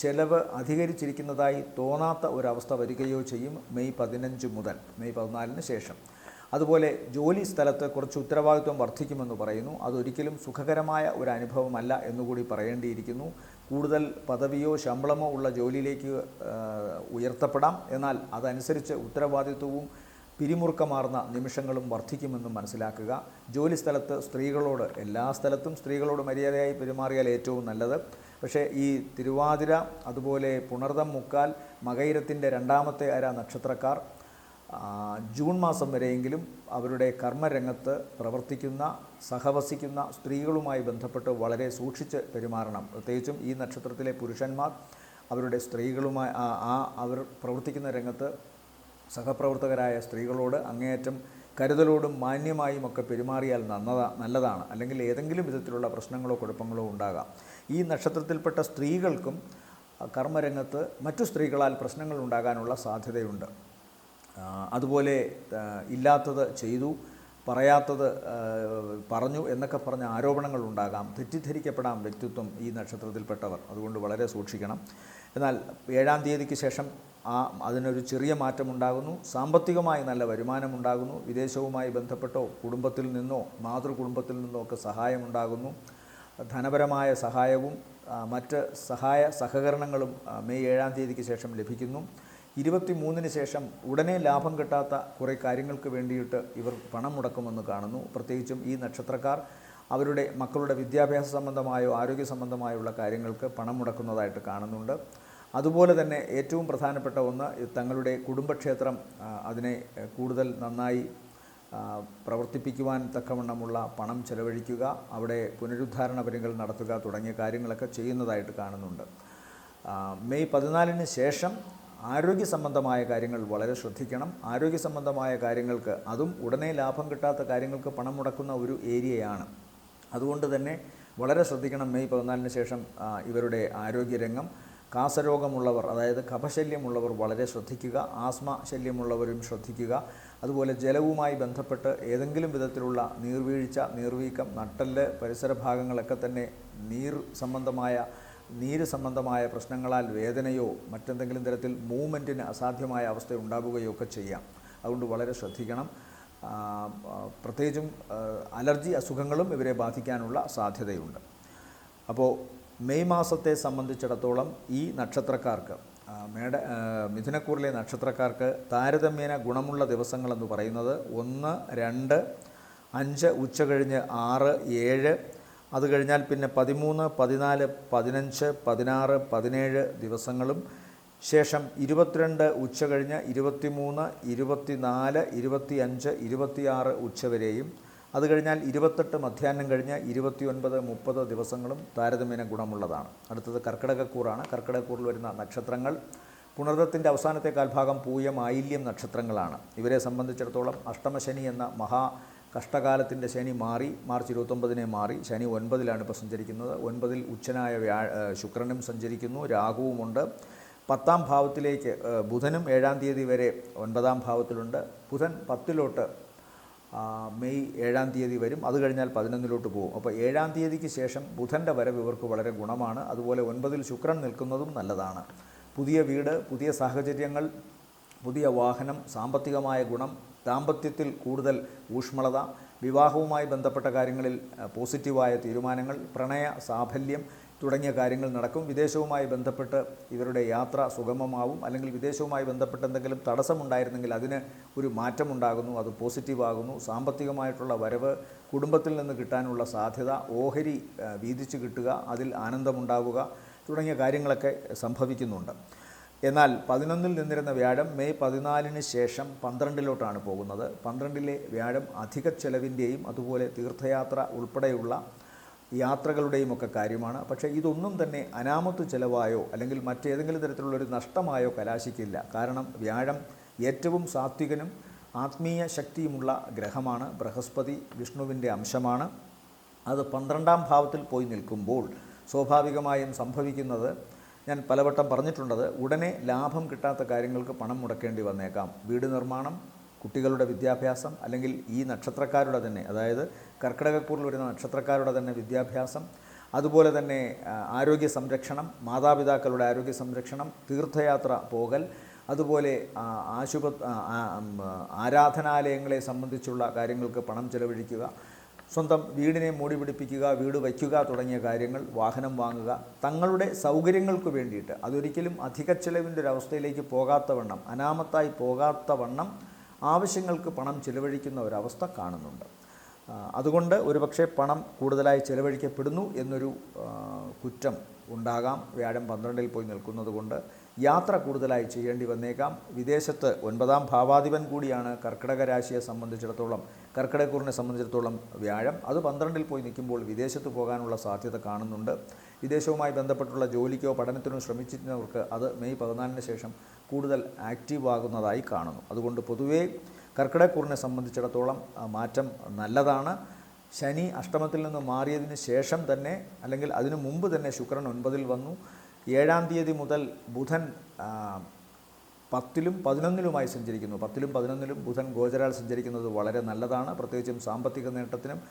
ചെലവ് അധികരിച്ചിരിക്കുന്നതായി തോന്നാത്ത ഒരവസ്ഥ വരികയോ ചെയ്യും മെയ് 15 മുതൽ മെയ് 14 ശേഷം. അതുപോലെ ജോലി സ്ഥലത്ത് കുറച്ച് ഉത്തരവാദിത്വം വർദ്ധിക്കുമെന്ന് പറയുന്നു. അതൊരിക്കലും സുഖകരമായ ഒരു അനുഭവമല്ല എന്നുകൂടി പറയേണ്ടിയിരിക്കുന്നു. കൂടുതൽ പദവിയോ ശമ്പളമോ ഉള്ള ജോലിയിലേക്ക് ഉയർത്തപ്പെടാം. എന്നാൽ അതനുസരിച്ച് ഉത്തരവാദിത്വവും പിരിമുറുക്കമാർന്ന നിമിഷങ്ങളും വർദ്ധിക്കുമെന്നും മനസ്സിലാക്കുക. ജോലി സ്ഥലത്ത് സ്ത്രീകളോട്, എല്ലാ സ്ഥലത്തും സ്ത്രീകളോട് മര്യാദയായി പെരുമാറിയാൽ ഏറ്റവും നല്ലത്. പക്ഷേ ഈ തിരുവാതിര, അതുപോലെ പുണർതം, മുക്കാൽ, മകയിരത്തിൻ്റെ 2ാമത്തെ അര നക്ഷത്രക്കാർ ജൂൺ മാസം വരെയെങ്കിലും അവരുടെ കർമ്മരംഗത്ത് പ്രവർത്തിക്കുന്ന, സഹവസിക്കുന്ന സ്ത്രീകളുമായി ബന്ധപ്പെട്ട് വളരെ സൂക്ഷിച്ച് പെരുമാറണം. പ്രത്യേകിച്ചും ഈ നക്ഷത്രത്തിലെ പുരുഷന്മാർ അവരുടെ സ്ത്രീകളുമായി അവർ പ്രവർത്തിക്കുന്ന രംഗത്ത് സഹപ്രവർത്തകരായ സ്ത്രീകളോട് അങ്ങേയറ്റം കരുതലോടും മാന്യമായും ഒക്കെ പെരുമാറിയാൽ നല്ലതാണ്. അല്ലെങ്കിൽ ഏതെങ്കിലും വിധത്തിലുള്ള പ്രശ്നങ്ങളോ കുഴപ്പങ്ങളോ ഉണ്ടാകാം. ഈ നക്ഷത്രത്തിൽപ്പെട്ട സ്ത്രീകൾക്കും കർമ്മരംഗത്ത് മറ്റു സ്ത്രീകളാൽ പ്രശ്നങ്ങൾ ഉണ്ടാകാനുള്ള സാധ്യതയുണ്ട്. അതുപോലെ ഇല്ലാത്തത് ചെയ്തു, പറയാത്തത് പറഞ്ഞു എന്നൊക്കെ പറഞ്ഞ ആരോപണങ്ങൾ ഉണ്ടാകാം. തെറ്റിദ്ധരിക്കപ്പെടാം വ്യക്തിത്വം ഈ നക്ഷത്രത്തിൽപ്പെട്ടവർ. അതുകൊണ്ട് വളരെ സൂക്ഷിക്കണം. എന്നാൽ 7-ാം തീയതിക്ക് ശേഷം അതിനൊരു ചെറിയ മാറ്റമുണ്ടാകുന്നു. സാമ്പത്തികമായി നല്ല വരുമാനമുണ്ടാകുന്നു. വിദേശവുമായി ബന്ധപ്പെട്ടോ കുടുംബത്തിൽ നിന്നോ മാതൃകുടുംബത്തിൽ നിന്നോ ഒക്കെ സഹായമുണ്ടാകുന്നു. ധനപരമായ സഹായവും മറ്റ് സഹകരണങ്ങളും മെയ് 7-ാം തീയതിക്ക് ശേഷം ലഭിക്കുന്നു. 23-ന് ശേഷം ഉടനെ ലാഭം കിട്ടാത്ത കുറേ കാര്യങ്ങൾക്ക് വേണ്ടിയിട്ട് ഇവർ പണം മുടക്കുമെന്ന് കാണുന്നു. പ്രത്യേകിച്ചും ഈ നക്ഷത്രക്കാർ അവരുടെ മക്കളുടെ വിദ്യാഭ്യാസ സംബന്ധമായോ ആരോഗ്യ സംബന്ധമായുള്ള കാര്യങ്ങൾക്ക് പണം മുടക്കുന്നതായിട്ട് കാണുന്നുണ്ട്. അതുപോലെ തന്നെ ഏറ്റവും പ്രധാനപ്പെട്ട ഒന്ന്, തങ്ങളുടെ കുടുംബക്ഷേത്രം അതിനെ കൂടുതൽ നന്നായി പ്രവർത്തിപ്പിക്കുവാൻ തക്കവണ്ണമുള്ള പണം ചെലവഴിക്കുക, അവിടെ പുനരുദ്ധാരണ പണികൾ നടത്തുക തുടങ്ങിയ കാര്യങ്ങളൊക്കെ ചെയ്യുന്നതായിട്ട് കാണുന്നുണ്ട്. മെയ് 14-ന് ശേഷം ആരോഗ്യ സംബന്ധമായ കാര്യങ്ങൾ വളരെ ശ്രദ്ധിക്കണം. ആരോഗ്യ സംബന്ധമായ കാര്യങ്ങൾക്ക്, അതും ഉടനെ ലാഭം കിട്ടാത്ത കാര്യങ്ങൾക്ക് പണം മുടക്കുന്ന ഒരു ഏരിയയാണ്. അതുകൊണ്ട് തന്നെ വളരെ ശ്രദ്ധിക്കണം. മെയ് 14-ന് ശേഷം ഇവരുടെ ആരോഗ്യരംഗം. കാസരോഗമുള്ളവർ, അതായത് കഫശല്യമുള്ളവർ വളരെ ശ്രദ്ധിക്കുക. ആസ്മ ശല്യമുള്ളവരും ശ്രദ്ധിക്കുക. അതുപോലെ ജലവുമായി ബന്ധപ്പെട്ട് ഏതെങ്കിലും വിധത്തിലുള്ള നീർവീഴ്ച, നീർവീക്കം, നട്ടെല്ല് പരിസര ഭാഗങ്ങളൊക്കെ തന്നെ നീര് സംബന്ധമായ പ്രശ്നങ്ങളാൽ വേദനയോ മറ്റെന്തെങ്കിലും തരത്തിൽ മൂവ്മെൻറ്റിന് അസാധ്യമായ അവസ്ഥ ഉണ്ടാവുകയോ ഒക്കെ ചെയ്യാം. അതുകൊണ്ട് വളരെ ശ്രദ്ധിക്കണം. പ്രത്യേകിച്ചും അലർജി അസുഖങ്ങളും ഇവരെ ബാധിക്കാനുള്ള സാധ്യതയുണ്ട്. അപ്പോൾ മെയ് മാസത്തെ സംബന്ധിച്ചിടത്തോളം ഈ നക്ഷത്രക്കാർക്ക്, മിഥുനക്കൂറിലെ നക്ഷത്രക്കാർക്ക് താരതമ്യേന ഗുണമുള്ള ദിവസങ്ങളെന്ന് പറയുന്നത് 1, 2, 5, ഉച്ചകഴിഞ്ഞ് 6, 7, അത് കഴിഞ്ഞാൽ പിന്നെ 13, 14, 15, 16, 17 ദിവസങ്ങളും, ശേഷം 22 ഉച്ചകഴിഞ്ഞ് 23, 24, 25, 26 ഉച്ചവരെയും, അത് കഴിഞ്ഞാൽ 28 മധ്യാഹ്നം കഴിഞ്ഞ് 29, 30 ദിവസങ്ങളും താരതമ്യേന ഗുണമുള്ളതാണ്. അടുത്തത് കർക്കിടകക്കൂറാണ്. കർക്കിടകക്കൂറിൽ വരുന്ന നക്ഷത്രങ്ങൾ പുണർദത്തിൻ്റെ അവസാനത്തെ കാൽഭാഗം പൂയം, ആയില്യം നക്ഷത്രങ്ങളാണ്. ഇവരെ സംബന്ധിച്ചിടത്തോളം അഷ്ടമശനി എന്ന കഷ്ടകാലത്തിൻ്റെ ശനി മാറി, മാർച്ച് 29-നെ മാറി. ശനി 9-ലാണ് ഇപ്പോൾ സഞ്ചരിക്കുന്നത്. 9-ൽ ഉച്ചനായ ശുക്രനും സഞ്ചരിക്കുന്നു, രാഹുവുമുണ്ട്. 10-ാം ഭാവത്തിലേക്ക് ബുധനും 7-ാം തീയതി വരെ 9-ാം ഭാവത്തിലുണ്ട്. ബുധൻ 10-ലോട്ട് മെയ് 7-ാം തീയതി വരും. അത് കഴിഞ്ഞാൽ 11-ലോട്ട് പോകും. അപ്പോൾ 7-ാം തീയതിക്ക് ശേഷം ബുധൻ്റെ വരവ് ഇവർക്ക് വളരെ ഗുണമാണ്. അതുപോലെ 9-ൽ ശുക്രൻ നിൽക്കുന്നതും നല്ലതാണ്. പുതിയ വീട്, പുതിയ സാഹചര്യങ്ങൾ, പുതിയ വാഹനം, സാമ്പത്തികമായ ഗുണം, ദാമ്പത്യത്തിൽ കൂടുതൽ ഊഷ്മളത, വിവാഹവുമായി ബന്ധപ്പെട്ട കാര്യങ്ങളിൽ പോസിറ്റീവായ തീരുമാനങ്ങൾ, പ്രണയ സാഫല്യം തുടങ്ങിയ കാര്യങ്ങൾ നടക്കും. വിദേശവുമായി ബന്ധപ്പെട്ട് ഇവരുടെ യാത്ര സുഗമമാവും. അല്ലെങ്കിൽ വിദേശവുമായി ബന്ധപ്പെട്ട് എന്തെങ്കിലും തടസ്സമുണ്ടായിരുന്നെങ്കിൽ അതിന് ഒരു മാറ്റമുണ്ടാകുന്നു, അത് പോസിറ്റീവാകുന്നു. സാമ്പത്തികമായിട്ടുള്ള വരവ്, കുടുംബത്തിൽ നിന്ന് കിട്ടാനുള്ള സാധ്യത, ഓഹരി വീതിച്ച് കിട്ടുക, അതിൽ ആനന്ദമുണ്ടാവുക തുടങ്ങിയ കാര്യങ്ങളൊക്കെ സംഭവിക്കുന്നുണ്ട്. എന്നാൽ 11-ൽ നിന്നിരുന്ന വ്യാഴം മെയ് 14-ന് ശേഷം 12-ലോട്ടാണ് പോകുന്നത്. 12-ലെ വ്യാഴം അധിക ചെലവിൻ്റെയും അതുപോലെ തീർത്ഥയാത്ര ഉൾപ്പെടെയുള്ള യാത്രകളുടെയും ഒക്കെ കാര്യമാണ്. പക്ഷേ ഇതൊന്നും തന്നെ അനാമത്ത് ചെലവായോ അല്ലെങ്കിൽ മറ്റേതെങ്കിലും തരത്തിലുള്ളൊരു നഷ്ടമായോ കലാശിക്കില്ല. കാരണം വ്യാഴം ഏറ്റവും സാത്വികനും ആത്മീയ ശക്തിയുമുള്ള ഗ്രഹമാണ്. ബൃഹസ്പതി വിഷ്ണുവിൻ്റെ അംശമാണ്. അത് 12ാം ഭാവത്തിൽ പോയി നിൽക്കുമ്പോൾ സ്വാഭാവികമായും സംഭവിക്കുന്നത്, ഞാൻ പലവട്ടം പറഞ്ഞിട്ടുള്ളത്, ഉടനെ ലാഭം കിട്ടാത്ത കാര്യങ്ങൾക്ക് പണം മുടക്കേണ്ടി വന്നേക്കാം. വീട് നിർമ്മാണം, കുട്ടികളുടെ വിദ്യാഭ്യാസം, അല്ലെങ്കിൽ ഈ നക്ഷത്രക്കാരുടെ തന്നെ, അതായത് കർക്കിടകക്കൂറിൽ വരുന്ന നക്ഷത്രക്കാരുടെ തന്നെ വിദ്യാഭ്യാസം, അതുപോലെ തന്നെ ആരോഗ്യ സംരക്ഷണം, മാതാപിതാക്കളുടെ ആരോഗ്യ സംരക്ഷണം, തീർത്ഥയാത്ര പോകൽ, അതുപോലെ ആരാധനാലയങ്ങളെ സംബന്ധിച്ചുള്ള കാര്യങ്ങൾക്ക് പണം ചെലവഴിക്കുക, സ്വന്തം വീടിനെ മൂടി പിടിപ്പിക്കുക, വീട് വയ്ക്കുക തുടങ്ങിയ കാര്യങ്ങൾ, വാഹനം വാങ്ങുക, തങ്ങളുടെ സൗകര്യങ്ങൾക്ക് വേണ്ടിയിട്ട്, അതൊരിക്കലും അധിക ചെലവിൻ്റെ ഒരവസ്ഥയിലേക്ക് പോകാത്തവണ്ണം, അനാമത്തായി പോകാത്തവണ്ണം ആവശ്യങ്ങൾക്ക് പണം ചെലവഴിക്കുന്ന ഒരവസ്ഥ കാണുന്നുണ്ട്. അതുകൊണ്ട് ഒരുപക്ഷെ പണം കൂടുതലായി ചെലവഴിക്കപ്പെടുന്നു എന്നൊരു കുറ്റം ഉണ്ടാകാം. വ്യാഴം 12ൽ പോയി നിൽക്കുന്നത് കൊണ്ട് യാത്ര കൂടുതലായി ചെയ്യേണ്ടി വന്നേക്കാം. വിദേശത്ത് 9ാം ഭാവാധിപൻ കൂടിയാണ് കർക്കിടക രാശിയെ സംബന്ധിച്ചിടത്തോളം, കർക്കിടകക്കൂറിനെ സംബന്ധിച്ചിടത്തോളം വ്യാഴം. അത് 12ൽ പോയി നിൽക്കുമ്പോൾ വിദേശത്ത് പോകാനുള്ള സാധ്യത കാണുന്നുണ്ട്. വിദേശവുമായി ബന്ധപ്പെട്ടുള്ള ജോലിക്കോ പഠനത്തിനോ ശ്രമിച്ചിരുന്നവർക്ക് അത് മെയ് 14 ശേഷം കൂടുതൽ ആക്റ്റീവ് ആകുന്നതായി കാണുന്നു. അതുകൊണ്ട് പൊതുവേ കർക്കിടകക്കൂറിനെ സംബന്ധിച്ചിടത്തോളം മാറ്റം നല്ലതാണ്. ശനി അഷ്ടമത്തിൽ നിന്ന് മാറിയതിന് ശേഷം തന്നെ, അല്ലെങ്കിൽ അതിനു മുമ്പ് തന്നെ ശുക്രൻ 9ൽ വന്നു. 7ാം തീയതി മുതൽ ബുധൻ 10ലും 11ലുമായി സഞ്ചരിക്കുന്നു. 10ലും 11ലും ബുധൻ ഗോചരാൽ സഞ്ചരിക്കുന്നത് വളരെ നല്ലതാണ്. പ്രത്യേകിച്ചും സാമ്പത്തിക നേട്ടത്തിനും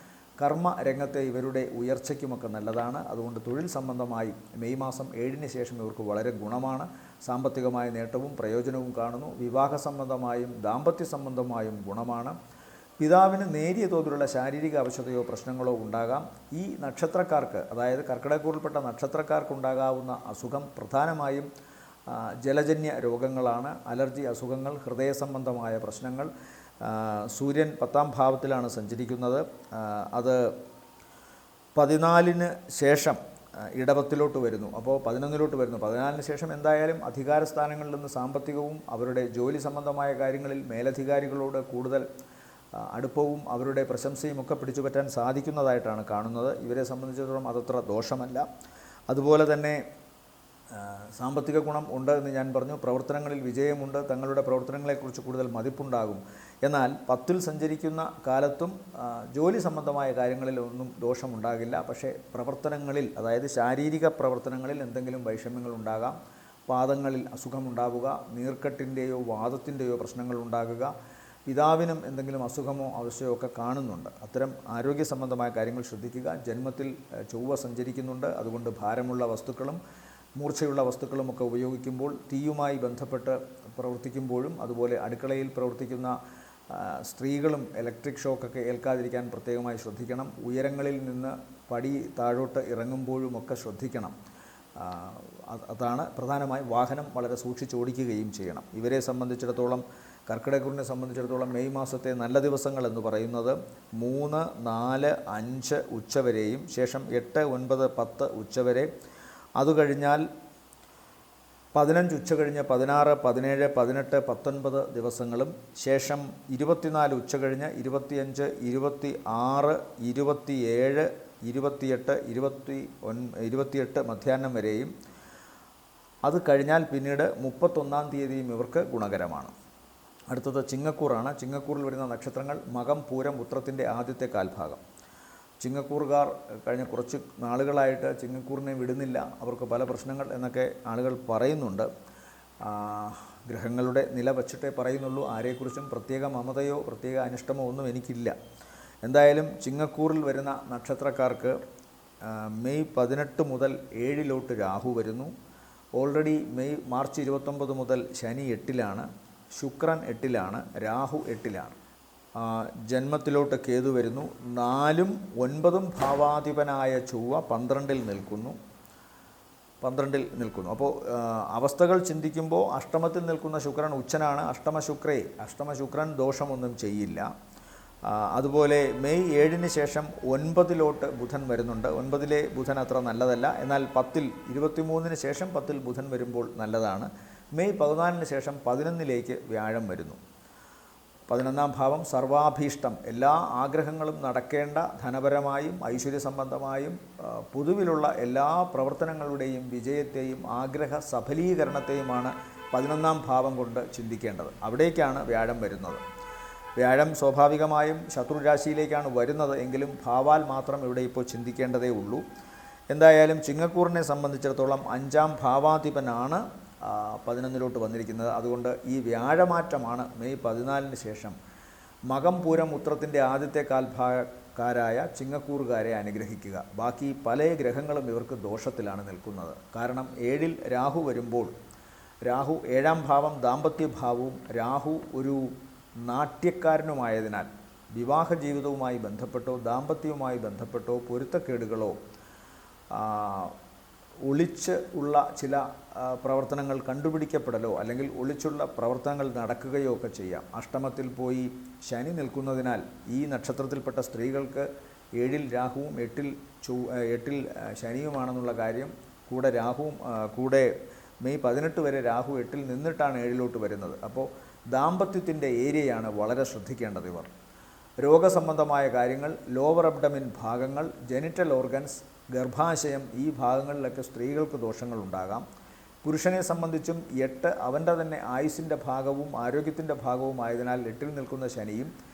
കർമ്മ രംഗത്തെ ഇവരുടെ ഉയർച്ചയ്ക്കുമൊക്കെ നല്ലതാണ്. അതുകൊണ്ട് തൊഴിൽ സംബന്ധമായി മെയ് മാസം 7ന് ശേഷം ഇവർക്ക് വളരെ ഗുണമാണ്. സാമ്പത്തികമായ നേട്ടവും പ്രയോജനവും കാണുന്നു. വിവാഹ സംബന്ധമായും ദാമ്പത്യ സംബന്ധമായും ഗുണമാണ്. പിതാവിന് നേരിയ തോതിലുള്ള ശാരീരിക അവശതയോ പ്രശ്നങ്ങളോ ഉണ്ടാകാം. ഈ നക്ഷത്രക്കാർക്ക്, അതായത് കർക്കിടകക്കൂറിൽപ്പെട്ട നക്ഷത്രക്കാർക്കുണ്ടാകാവുന്ന അസുഖം പ്രധാനമായും ജലജന്യ രോഗങ്ങളാണ്. അലർജി അസുഖങ്ങൾ, ഹൃദയ സംബന്ധമായ പ്രശ്നങ്ങൾ. സൂര്യൻ 10ാം ഭാവത്തിലാണ് സഞ്ചരിക്കുന്നത്. അത് 14ന് ശേഷം ഇടവത്തിലോട്ട് വരുന്നു. അപ്പോൾ 11ലോട്ട് വരുന്നു. 14ന് ശേഷം എന്തായാലും അധികാര സ്ഥാനങ്ങളിൽ നിന്ന് സാമ്പത്തികവും അവരുടെ ജോലി സംബന്ധമായ കാര്യങ്ങളിൽ മേലധികാരികളോട് കൂടുതൽ അടുപ്പവും അവരുടെ പ്രശംസയും ഒക്കെ പിടിച്ചുപറ്റാൻ സാധിക്കുന്നതായിട്ടാണ് കാണുന്നത്. ഇവരെ സംബന്ധിച്ചിടത്തോളം അതത്ര ദോഷമല്ല. അതുപോലെ തന്നെ സാമ്പത്തിക ഗുണം ഉണ്ട് എന്ന് ഞാൻ പറഞ്ഞു. പ്രവർത്തനങ്ങളിൽ വിജയമുണ്ട്. തങ്ങളുടെ പ്രവർത്തനങ്ങളെക്കുറിച്ച് കൂടുതൽ മതിപ്പുണ്ടാകും. എന്നാൽ 10ൽ സഞ്ചരിക്കുന്ന കാലത്തും ജോലി സംബന്ധമായ കാര്യങ്ങളിൽ ഒന്നും ദോഷമുണ്ടാകില്ല. പക്ഷേ പ്രവർത്തനങ്ങളിൽ, അതായത് ശാരീരിക പ്രവർത്തനങ്ങളിൽ എന്തെങ്കിലും വൈഷമ്യങ്ങൾ ഉണ്ടാകാം. പാദങ്ങളിൽ അസുഖമുണ്ടാവുക, നീർക്കെട്ടിൻ്റെയോ വാദത്തിൻ്റെയോ പ്രശ്നങ്ങൾ ഉണ്ടാകുക, പിതാവിനും എന്തെങ്കിലും അസുഖമോ അവസ്ഥയോ ഒക്കെ കാണുന്നുണ്ട്. അത്തരം ആരോഗ്യ സംബന്ധമായ കാര്യങ്ങൾ ശ്രദ്ധിക്കുക. ജന്മത്തിൽ ചൊവ്വ സഞ്ചരിക്കുന്നുണ്ട്. അതുകൊണ്ട് ഭാരമുള്ള വസ്തുക്കളും മൂർച്ചയുള്ള വസ്തുക്കളുമൊക്കെ ഉപയോഗിക്കുമ്പോൾ, തീയുമായി ബന്ധപ്പെട്ട് പ്രവർത്തിക്കുമ്പോഴും, അതുപോലെ അടുക്കളയിൽ പ്രവർത്തിക്കുന്ന സ്ത്രീകളും ഇലക്ട്രിക് ഷോക്കൊക്കെ ഏൽക്കാതിരിക്കാൻ പ്രത്യേകമായി ശ്രദ്ധിക്കണം. ഉയരങ്ങളിൽ നിന്ന് പടി താഴോട്ട് ഇറങ്ങുമ്പോഴുമൊക്കെ ശ്രദ്ധിക്കണം. അതാണ് പ്രധാനമായും. വാഹനം വളരെ സൂക്ഷിച്ചോടിക്കുകയും ചെയ്യണം. ഇവരെ സംബന്ധിച്ചിടത്തോളം, കർക്കിടകക്കൂറിനെ സംബന്ധിച്ചിടത്തോളം മെയ് മാസത്തെ നല്ല ദിവസങ്ങൾ എന്ന് പറയുന്നത് 3, 4, 5 ഉച്ചവരെയും ശേഷം 8, 9, 10 ഉച്ചവരെ, അതുകഴിഞ്ഞാൽ 15 ഉച്ചകഴിഞ്ഞ് 16, 17, 18, 19 ദിവസങ്ങളും, ശേഷം 24 ഉച്ചകഴിഞ്ഞ് 25, 26, 27, 28, 28 മധ്യാഹ്നം വരെയും, അത് കഴിഞ്ഞാൽ പിന്നീട് 31-ാം തീയതിയും ഇവർക്ക് ഗുണകരമാണ്. അടുത്തത് ചിങ്ങക്കൂറാണ്. ചിങ്ങക്കൂറിൽ വരുന്ന നക്ഷത്രങ്ങൾ മകം, പൂരം, ഉത്രത്തിൻ്റെ ആദ്യത്തെ കാൽഭാഗം. ചിങ്ങക്കൂറുകാർ കഴിഞ്ഞ കുറച്ച് നാളുകളായിട്ട് ചിങ്ങക്കൂറിനെ വിടുന്നില്ല, അവർക്ക് പല പ്രശ്നങ്ങൾ എന്നൊക്കെ ആളുകൾ പറയുന്നുണ്ട്. ഗ്രഹങ്ങളുടെ നില വച്ചിട്ടേ പറയുന്നുള്ളൂ. ആരെക്കുറിച്ചും പ്രത്യേക മമതയോ പ്രത്യേക അനിഷ്ടമോ ഒന്നും എനിക്കില്ല. എന്തായാലും ചിങ്ങക്കൂറിൽ വരുന്ന നക്ഷത്രക്കാർക്ക് മെയ് 18 മുതൽ 7ലോട്ട് രാഹു വരുന്നു. ഓൾറെഡി മാർച്ച് 29 മുതൽ ശനി 8ലാണ്, ശുക്രൻ 8ലാണ്, രാഹു 8ലാണ്. ജന്മത്തിലോട്ട് കേതു വരുന്നു. 4ഉം 9ഉം ഭാവാധിപനായ ചൊവ്വ 12ൽ നിൽക്കുന്നു. അപ്പോൾ അവസ്ഥകൾ ചിന്തിക്കുമ്പോൾ അഷ്ടമത്തിൽ നിൽക്കുന്ന ശുക്രൻ ഉച്ചനാണ്. അഷ്ടമശുക്രൻ ദോഷമൊന്നും ചെയ്യില്ല. അതുപോലെ മെയ് 7ന് ശേഷം 9ലോട്ട് ബുധൻ വരുന്നുണ്ട്. 9ലെ ബുധൻ അത്ര നല്ലതല്ല. എന്നാൽ 23ന് ശേഷം 10ൽ ബുധൻ വരുമ്പോൾ നല്ലതാണ്. മെയ് 14ന് ശേഷം 11ലേക്ക് വ്യാഴം വരുന്നു. 11ാം ഭാവം സർവാഭീഷ്ടം, എല്ലാ ആഗ്രഹങ്ങളും നടക്കേണ്ട, ധനപരമായും ഐശ്വര്യ സംബന്ധമായും പൊതുവിലുള്ള എല്ലാ പ്രവർത്തനങ്ങളുടെയും വിജയത്തെയും ആഗ്രഹ സഫലീകരണത്തെയുമാണ് 11ാം ഭാവം കൊണ്ട് ചിന്തിക്കേണ്ടത്. അവിടേക്കാണ് വ്യാഴം വരുന്നത്. വ്യാഴം സ്വാഭാവികമായും ശത്രുരാശിയിലേക്കാണ് വരുന്നത് എങ്കിലും ഭാവാൽ മാത്രം ഇവിടെ ഇപ്പോൾ ചിന്തിക്കേണ്ടതേ ഉള്ളൂ. എന്തായാലും ചിങ്ങക്കൂറിനെ സംബന്ധിച്ചിടത്തോളം 5ാം ഭാവാധിപനാണ് 11 വന്നിരിക്കുന്നത്. അതുകൊണ്ട് ഈ വ്യാഴമാറ്റമാണ് മെയ് 14 ശേഷം മകം പൂരം ഉത്രത്തിൻ്റെ ആദ്യത്തെ കാൽഭാഗക്കാരായ ചിങ്ങക്കൂറുകാരെ അനുഗ്രഹിക്കുക. ബാക്കി പല ഗ്രഹങ്ങളും ഇവർക്ക് ദോഷത്തിലാണ് നിൽക്കുന്നത്. കാരണം 7-ൽ രാഹു വരുമ്പോൾ രാഹു 7ാം ഭാവം ദാമ്പത്യഭാവവും രാഹു ഒരു നാട്യക്കാരനുമായതിനാൽ വിവാഹ ജീവിതവുമായി ബന്ധപ്പെട്ടോ ദാമ്പത്യവുമായി ബന്ധപ്പെട്ടോ പൊരുത്തക്കേടുകളോ ഒളിച്ച് ഉള്ള ചില പ്രവർത്തനങ്ങൾ കണ്ടുപിടിക്കപ്പെടലോ അല്ലെങ്കിൽ ഒളിച്ചുള്ള പ്രവർത്തനങ്ങൾ നടക്കുകയോ ഒക്കെ ചെയ്യാം. അഷ്ടമത്തിൽ പോയി ശനി നിൽക്കുന്നതിനാൽ ഈ നക്ഷത്രത്തിൽപ്പെട്ട സ്ത്രീകൾക്ക് 7-ൽ രാഹുവും 8-ൽ ശനിയുമാണെന്നുള്ള കാര്യം കൂടെ മെയ് 18 വരെ രാഹു 8-ൽ നിന്നിട്ടാണ് 7-ലോട്ട് വരുന്നത്. അപ്പോൾ ദാമ്പത്യത്തിൻ്റെ ഏരിയയാണ് വളരെ ശ്രദ്ധിക്കേണ്ടത്. ഇവർ രോഗസംബന്ധമായ കാര്യങ്ങൾ, ലോവർ അബ്ഡമിൻ ഭാഗങ്ങൾ, ജെനിറ്റൽ ഓർഗൻസ്, ഗർഭാശയം, ഈ ഭാഗങ്ങളിലൊക്കെ സ്ത്രീകൾക്ക് ദോഷങ്ങൾ ഉണ്ടാകാം. പുരുഷനെ സംബന്ധിച്ചും 8 അവൻ്റെ തന്നെ ആയുസ്സിൻ്റെ ഭാഗവും ആരോഗ്യത്തിൻ്റെ ഭാഗവും ആയതിനാൽ 8-ൽ നിൽക്കുന്ന ശനിയും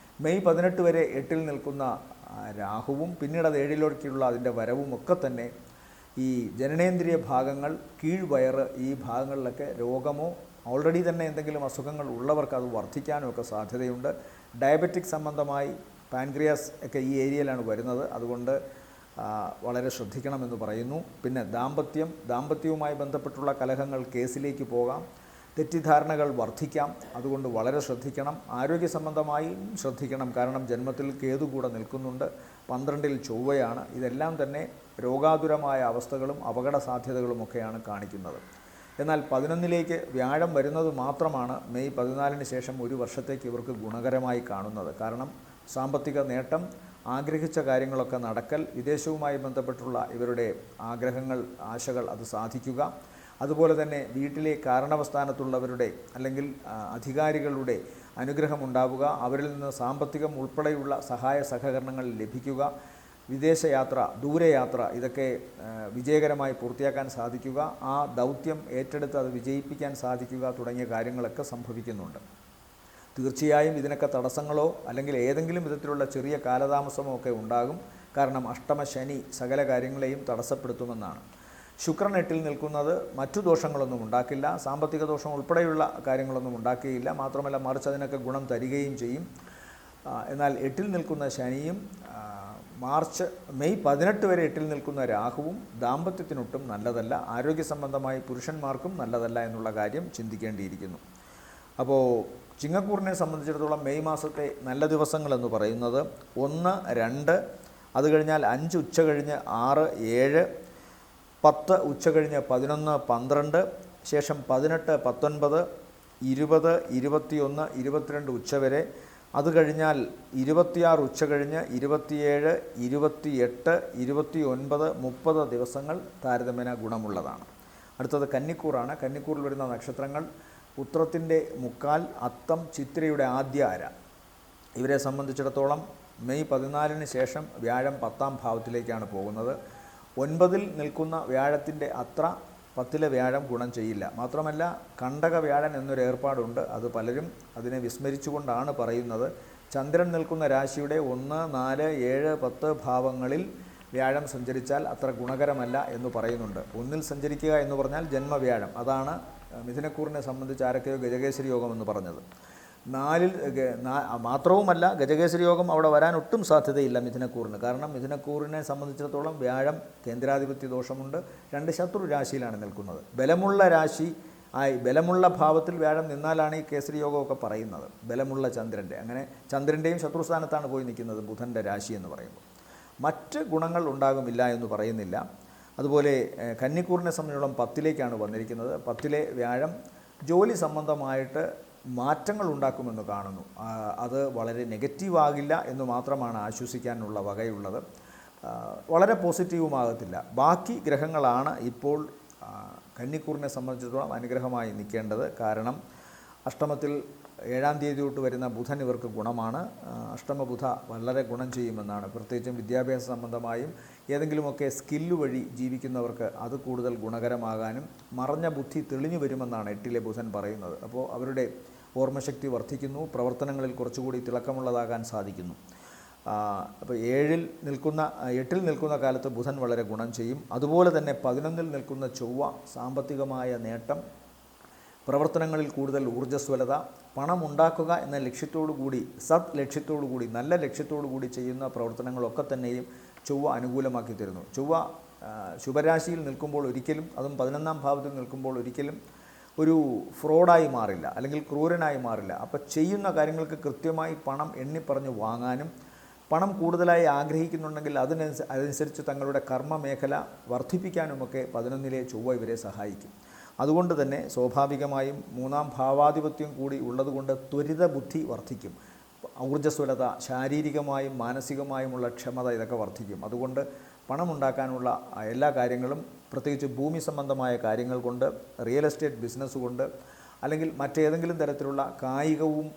മെയ് 18 വരെ 8-ൽ നിൽക്കുന്ന രാഹുവും പിന്നീട് അത് 7-ലേക്കുള്ള അതിൻ്റെ വരവും ഒക്കെ തന്നെ ഈ ജനനേന്ദ്രിയ ഭാഗങ്ങൾ, കീഴ്വയറ്, ഈ ഭാഗങ്ങളിലൊക്കെ രോഗമോ ഓൾറെഡി തന്നെ എന്തെങ്കിലും അസുഖങ്ങൾ ഉള്ളവർക്ക് അത് വർദ്ധിക്കാനും ഒക്കെ സാധ്യതയുണ്ട്. ഡയബറ്റിക് സംബന്ധമായി പാൻക്രിയാസ് ഒക്കെ ഈ ഏരിയയിലാണ് വരുന്നത്. അതുകൊണ്ട് വളരെ ശ്രദ്ധിക്കണമെന്ന് പറയുന്നു. പിന്നെ ദാമ്പത്യവുമായി ബന്ധപ്പെട്ടുള്ള കലഹങ്ങൾ കേസിലേക്ക് പോകാം, തെറ്റിദ്ധാരണകൾ വർദ്ധിക്കാം. അതുകൊണ്ട് വളരെ ശ്രദ്ധിക്കണം. ആരോഗ്യ സംബന്ധമായി ശ്രദ്ധിക്കണം. കാരണം ജന്മത്തിൽ കേതു കൂടെ നിൽക്കുന്നുണ്ട്, 12-ൽ ചൊവ്വയാണ്. ഇതെല്ലാം തന്നെ രോഗാതുരമായ അവസ്ഥകളും അപകട സാധ്യതകളുമൊക്കെയാണ് കാണിക്കുന്നത്. എന്നാൽ 11-ലേക്ക് വ്യാഴം വരുന്നത് മാത്രമാണ് മെയ് 14 ശേഷം ഒരു വർഷത്തേക്ക് ഇവർക്ക് ഗുണകരമായി കാണുന്നത്. കാരണം സാമ്പത്തിക നേട്ടം, ആഗ്രഹിച്ച കാര്യങ്ങളൊക്കെ നടക്കൽ, വിദേശവുമായി ബന്ധപ്പെട്ടുള്ള ഇവരുടെ ആഗ്രഹങ്ങൾ, ആശകൾ അത് സാധിക്കുക, അതുപോലെ തന്നെ വീട്ടിലെ കാരണവസ്ഥാനത്തുള്ളവരുടെ അല്ലെങ്കിൽ അധികാരികളുടെ അനുഗ്രഹമുണ്ടാവുക, അവരിൽ നിന്ന് സാമ്പത്തികം ഉൾപ്പെടെയുള്ള സഹായ സഹകരണങ്ങൾ ലഭിക്കുക, വിദേശയാത്ര, ദൂരയാത്ര, ഇതൊക്കെ വിജയകരമായി പൂർത്തിയാക്കാൻ സാധിക്കുക, ആ ദൗത്യം ഏറ്റെടുത്ത് അത് വിജയിപ്പിക്കാൻ സാധിക്കുക തുടങ്ങിയ കാര്യങ്ങളൊക്കെ സംഭവിക്കുന്നുണ്ട്. തീർച്ചയായും ഇതിനൊക്കെ തടസ്സങ്ങളോ അല്ലെങ്കിൽ ഏതെങ്കിലും വിധത്തിലുള്ള ചെറിയ കാലതാമസമോ ഒക്കെ ഉണ്ടാകും. കാരണം അഷ്ടമശനി സകല കാര്യങ്ങളെയും തടസ്സപ്പെടുത്തുമെന്നാണ്. ശുക്രൻ 8-ൽ നിൽക്കുന്നത് മറ്റു ദോഷങ്ങളൊന്നും ഉണ്ടാക്കില്ല, സാമ്പത്തിക ദോഷം ഉൾപ്പെടെയുള്ള കാര്യങ്ങളൊന്നും ഉണ്ടാക്കുകയില്ല. മാത്രമല്ല മറിച്ച് അതിനൊക്കെ ഗുണം തരികയും ചെയ്യും. എന്നാൽ 8-ൽ നിൽക്കുന്ന ശനിയും മെയ് 18 വരെ 8-ൽ നിൽക്കുന്ന രാഹുവും ദാമ്പത്യത്തിനൊട്ടും നല്ലതല്ല, ആരോഗ്യ സംബന്ധമായി പുരുഷന്മാർക്കും നല്ലതല്ല എന്നുള്ള കാര്യം ചിന്തിക്കേണ്ടിയിരിക്കുന്നു. അപ്പോൾ ചിങ്ങക്കൂറിനെ സംബന്ധിച്ചിടത്തോളം മെയ് മാസത്തെ നല്ല ദിവസങ്ങളെന്ന് പറയുന്നത് 1, 2, അത് കഴിഞ്ഞാൽ 5 ഉച്ച കഴിഞ്ഞ് 6, 7, 10 ഉച്ച കഴിഞ്ഞ് 11, 12, ശേഷം 18, 19, 20, 21, 22 ഉച്ചവരെ, അത് കഴിഞ്ഞാൽ 26 ഉച്ച കഴിഞ്ഞ് 27, 28, 29, 30 ദിവസങ്ങൾ താരതമ്യേന ഗുണമുള്ളതാണ്. അടുത്തത് കന്നിക്കൂറാണ്. കന്നിക്കൂറിൽ വരുന്ന നക്ഷത്രങ്ങൾ ഉത്രത്തിൻ്റെ മുക്കാൽ, അത്തം, ചിത്തിരയുടെ ആദ്യ അര. ഇവരെ സംബന്ധിച്ചിടത്തോളം മെയ് 14 ശേഷം വ്യാഴം 10ാം ഭാവത്തിലേക്കാണ് പോകുന്നത്. 9-ൽ നിൽക്കുന്ന വ്യാഴത്തിൻ്റെ അത്ര 10-ലെ വ്യാഴം ഗുണം ചെയ്യില്ല. മാത്രമല്ല കണ്ടക വ്യാഴൻ എന്നൊരു ഏർപ്പാടുണ്ട്. അത് പലരും അതിനെ വിസ്മരിച്ചുകൊണ്ടാണ് പറയുന്നത്. ചന്ദ്രൻ നിൽക്കുന്ന രാശിയുടെ 1, 4, 7, 10 ഭാവങ്ങളിൽ വ്യാഴം സഞ്ചരിച്ചാൽ അത്ര ഗുണകരമല്ല എന്ന് പറയുന്നുണ്ട്. 1-ൽ സഞ്ചരിക്കുക എന്ന് പറഞ്ഞാൽ ജന്മവ്യാഴം. അതാണ് മിഥുനക്കൂറിനെ സംബന്ധിച്ച് ആരൊക്കെയോ ഗജകേസരി യോഗം എന്ന് പറഞ്ഞത്. 4-ൽ മാത്രവുമല്ല, ഗജകേസരി യോഗം അവിടെ വരാൻ ഒട്ടും സാധ്യതയില്ല മിഥുനക്കൂറിന്. കാരണം മിഥുനക്കൂറിനെ സംബന്ധിച്ചിടത്തോളം വ്യാഴം കേന്ദ്രാധിപത്യ ദോഷമുണ്ട്, 2 ശത്രു രാശിയിലാണ് നിൽക്കുന്നത്. ബലമുള്ള രാശി ബലമുള്ള ഭാവത്തിൽ വ്യാഴം നിന്നാലാണ് ഈ കേസരി യോഗമൊക്കെ പറയുന്നത്. ബലമുള്ള ചന്ദ്രൻ്റെ, അങ്ങനെ ചന്ദ്രൻ്റെയും ശത്രുസ്ഥാനത്താണ് പോയി നിൽക്കുന്നത് ബുധൻ്റെ രാശി എന്ന് പറയുമ്പോൾ. മറ്റ് ഗുണങ്ങൾ ഉണ്ടാകുമില്ല എന്ന് പറയുന്നില്ല. അതുപോലെ കന്നിക്കൂറിനെ സംബന്ധിച്ചിടത്തോളം 10-ലേക്കാണ് വന്നിരിക്കുന്നത്. 10-ലെ വ്യാഴം ജോലി സംബന്ധമായിട്ട് മാറ്റങ്ങൾ ഉണ്ടാക്കുമെന്ന് കാണുന്നു. അത് വളരെ നെഗറ്റീവാകില്ല എന്ന് മാത്രമാണ് ആശ്വസിക്കാനുള്ള വകയുള്ളത്. വളരെ പോസിറ്റീവുമാകത്തില്ല. ബാക്കി ഗ്രഹങ്ങളാണ് ഇപ്പോൾ കന്നിക്കൂറിനെ സംബന്ധിച്ചിടത്തോളം അനുഗ്രഹമായി നിൽക്കേണ്ടത്. കാരണം അഷ്ടമത്തിൽ 7-ാം തീയതി തൊട്ട് വരുന്ന ബുധൻ ഇവർക്ക് ഗുണമാണ്. അഷ്ടമബുധ വളരെ ഗുണം ചെയ്യുമെന്നാണ്. പ്രത്യേകിച്ചും വിദ്യാഭ്യാസ സംബന്ധമായും ഏതെങ്കിലുമൊക്കെ സ്കില്ല് വഴി ജീവിക്കുന്നവർക്ക് അത് കൂടുതൽ ഗുണകരമാകാനും മറഞ്ഞ ബുദ്ധി തെളിഞ്ഞു വരുമെന്നാണ് 8-ലെ ബുധൻ പറയുന്നത്. അപ്പോൾ അവരുടെ ഓർമ്മശക്തി വർദ്ധിക്കുന്നു, പ്രവർത്തനങ്ങളിൽ കുറച്ചുകൂടി തിളക്കമുള്ളതാകാൻ സാധിക്കുന്നു. അപ്പോൾ എട്ടിൽ നിൽക്കുന്ന കാലത്ത് ബുധൻ വളരെ ഗുണം ചെയ്യും. അതുപോലെ തന്നെ 11-ൽ നിൽക്കുന്ന ചൊവ്വ സാമ്പത്തികമായ നേട്ടം, പ്രവർത്തനങ്ങളിൽ കൂടുതൽ ഊർജ്ജസ്വലത, പണമുണ്ടാക്കുക എന്ന ലക്ഷ്യത്തോടു കൂടി, ലക്ഷ്യത്തോടു കൂടി, നല്ല ലക്ഷ്യത്തോടു കൂടി ചെയ്യുന്ന പ്രവർത്തനങ്ങളൊക്കെ തന്നെയും ചൊവ്വ അനുകൂലമാക്കി തരുന്നു. ചൊവ്വ ശുഭരാശിയിൽ നിൽക്കുമ്പോൾ ഒരിക്കലും, അതും 11-ാം ഭാവത്തിൽ നിൽക്കുമ്പോൾ ഒരിക്കലും ഒരു ഫ്രോഡായി മാറില്ല, അല്ലെങ്കിൽ ക്രൂരനായി മാറില്ല. അപ്പോൾ ചെയ്യുന്ന കാര്യങ്ങൾക്ക് കൃത്യമായി പണം എണ്ണിപ്പറഞ്ഞ് വാങ്ങാനും, പണം കൂടുതലായി ആഗ്രഹിക്കുന്നുണ്ടെങ്കിൽ അതനുസരിച്ച് തങ്ങളുടെ കർമ്മമേഖല വർദ്ധിപ്പിക്കാനുമൊക്കെ 11-ലെ ചൊവ്വ ഇവരെ സഹായിക്കും. അതുകൊണ്ട് തന്നെ സ്വാഭാവികമായും 3-ാം ഭാവാധിപത്യം കൂടി ഉള്ളതുകൊണ്ട് ത്വരിത ബുദ്ധി വർദ്ധിക്കും, ഊർജ്ജസ്വലത, ശാരീരികമായും മാനസികമായുമുള്ള ക്ഷമത ഇതൊക്കെ വർദ്ധിക്കും. അതുകൊണ്ട് പണമുണ്ടാക്കാനുള്ള എല്ലാ കാര്യങ്ങളും, പ്രത്യേകിച്ച് ഭൂമി സംബന്ധമായ കാര്യങ്ങൾ കൊണ്ട്, റിയൽ എസ്റ്റേറ്റ് ബിസിനസ് കൊണ്ട്, അല്ലെങ്കിൽ മറ്റേതെങ്കിലും തരത്തിലുള്ള കായികവും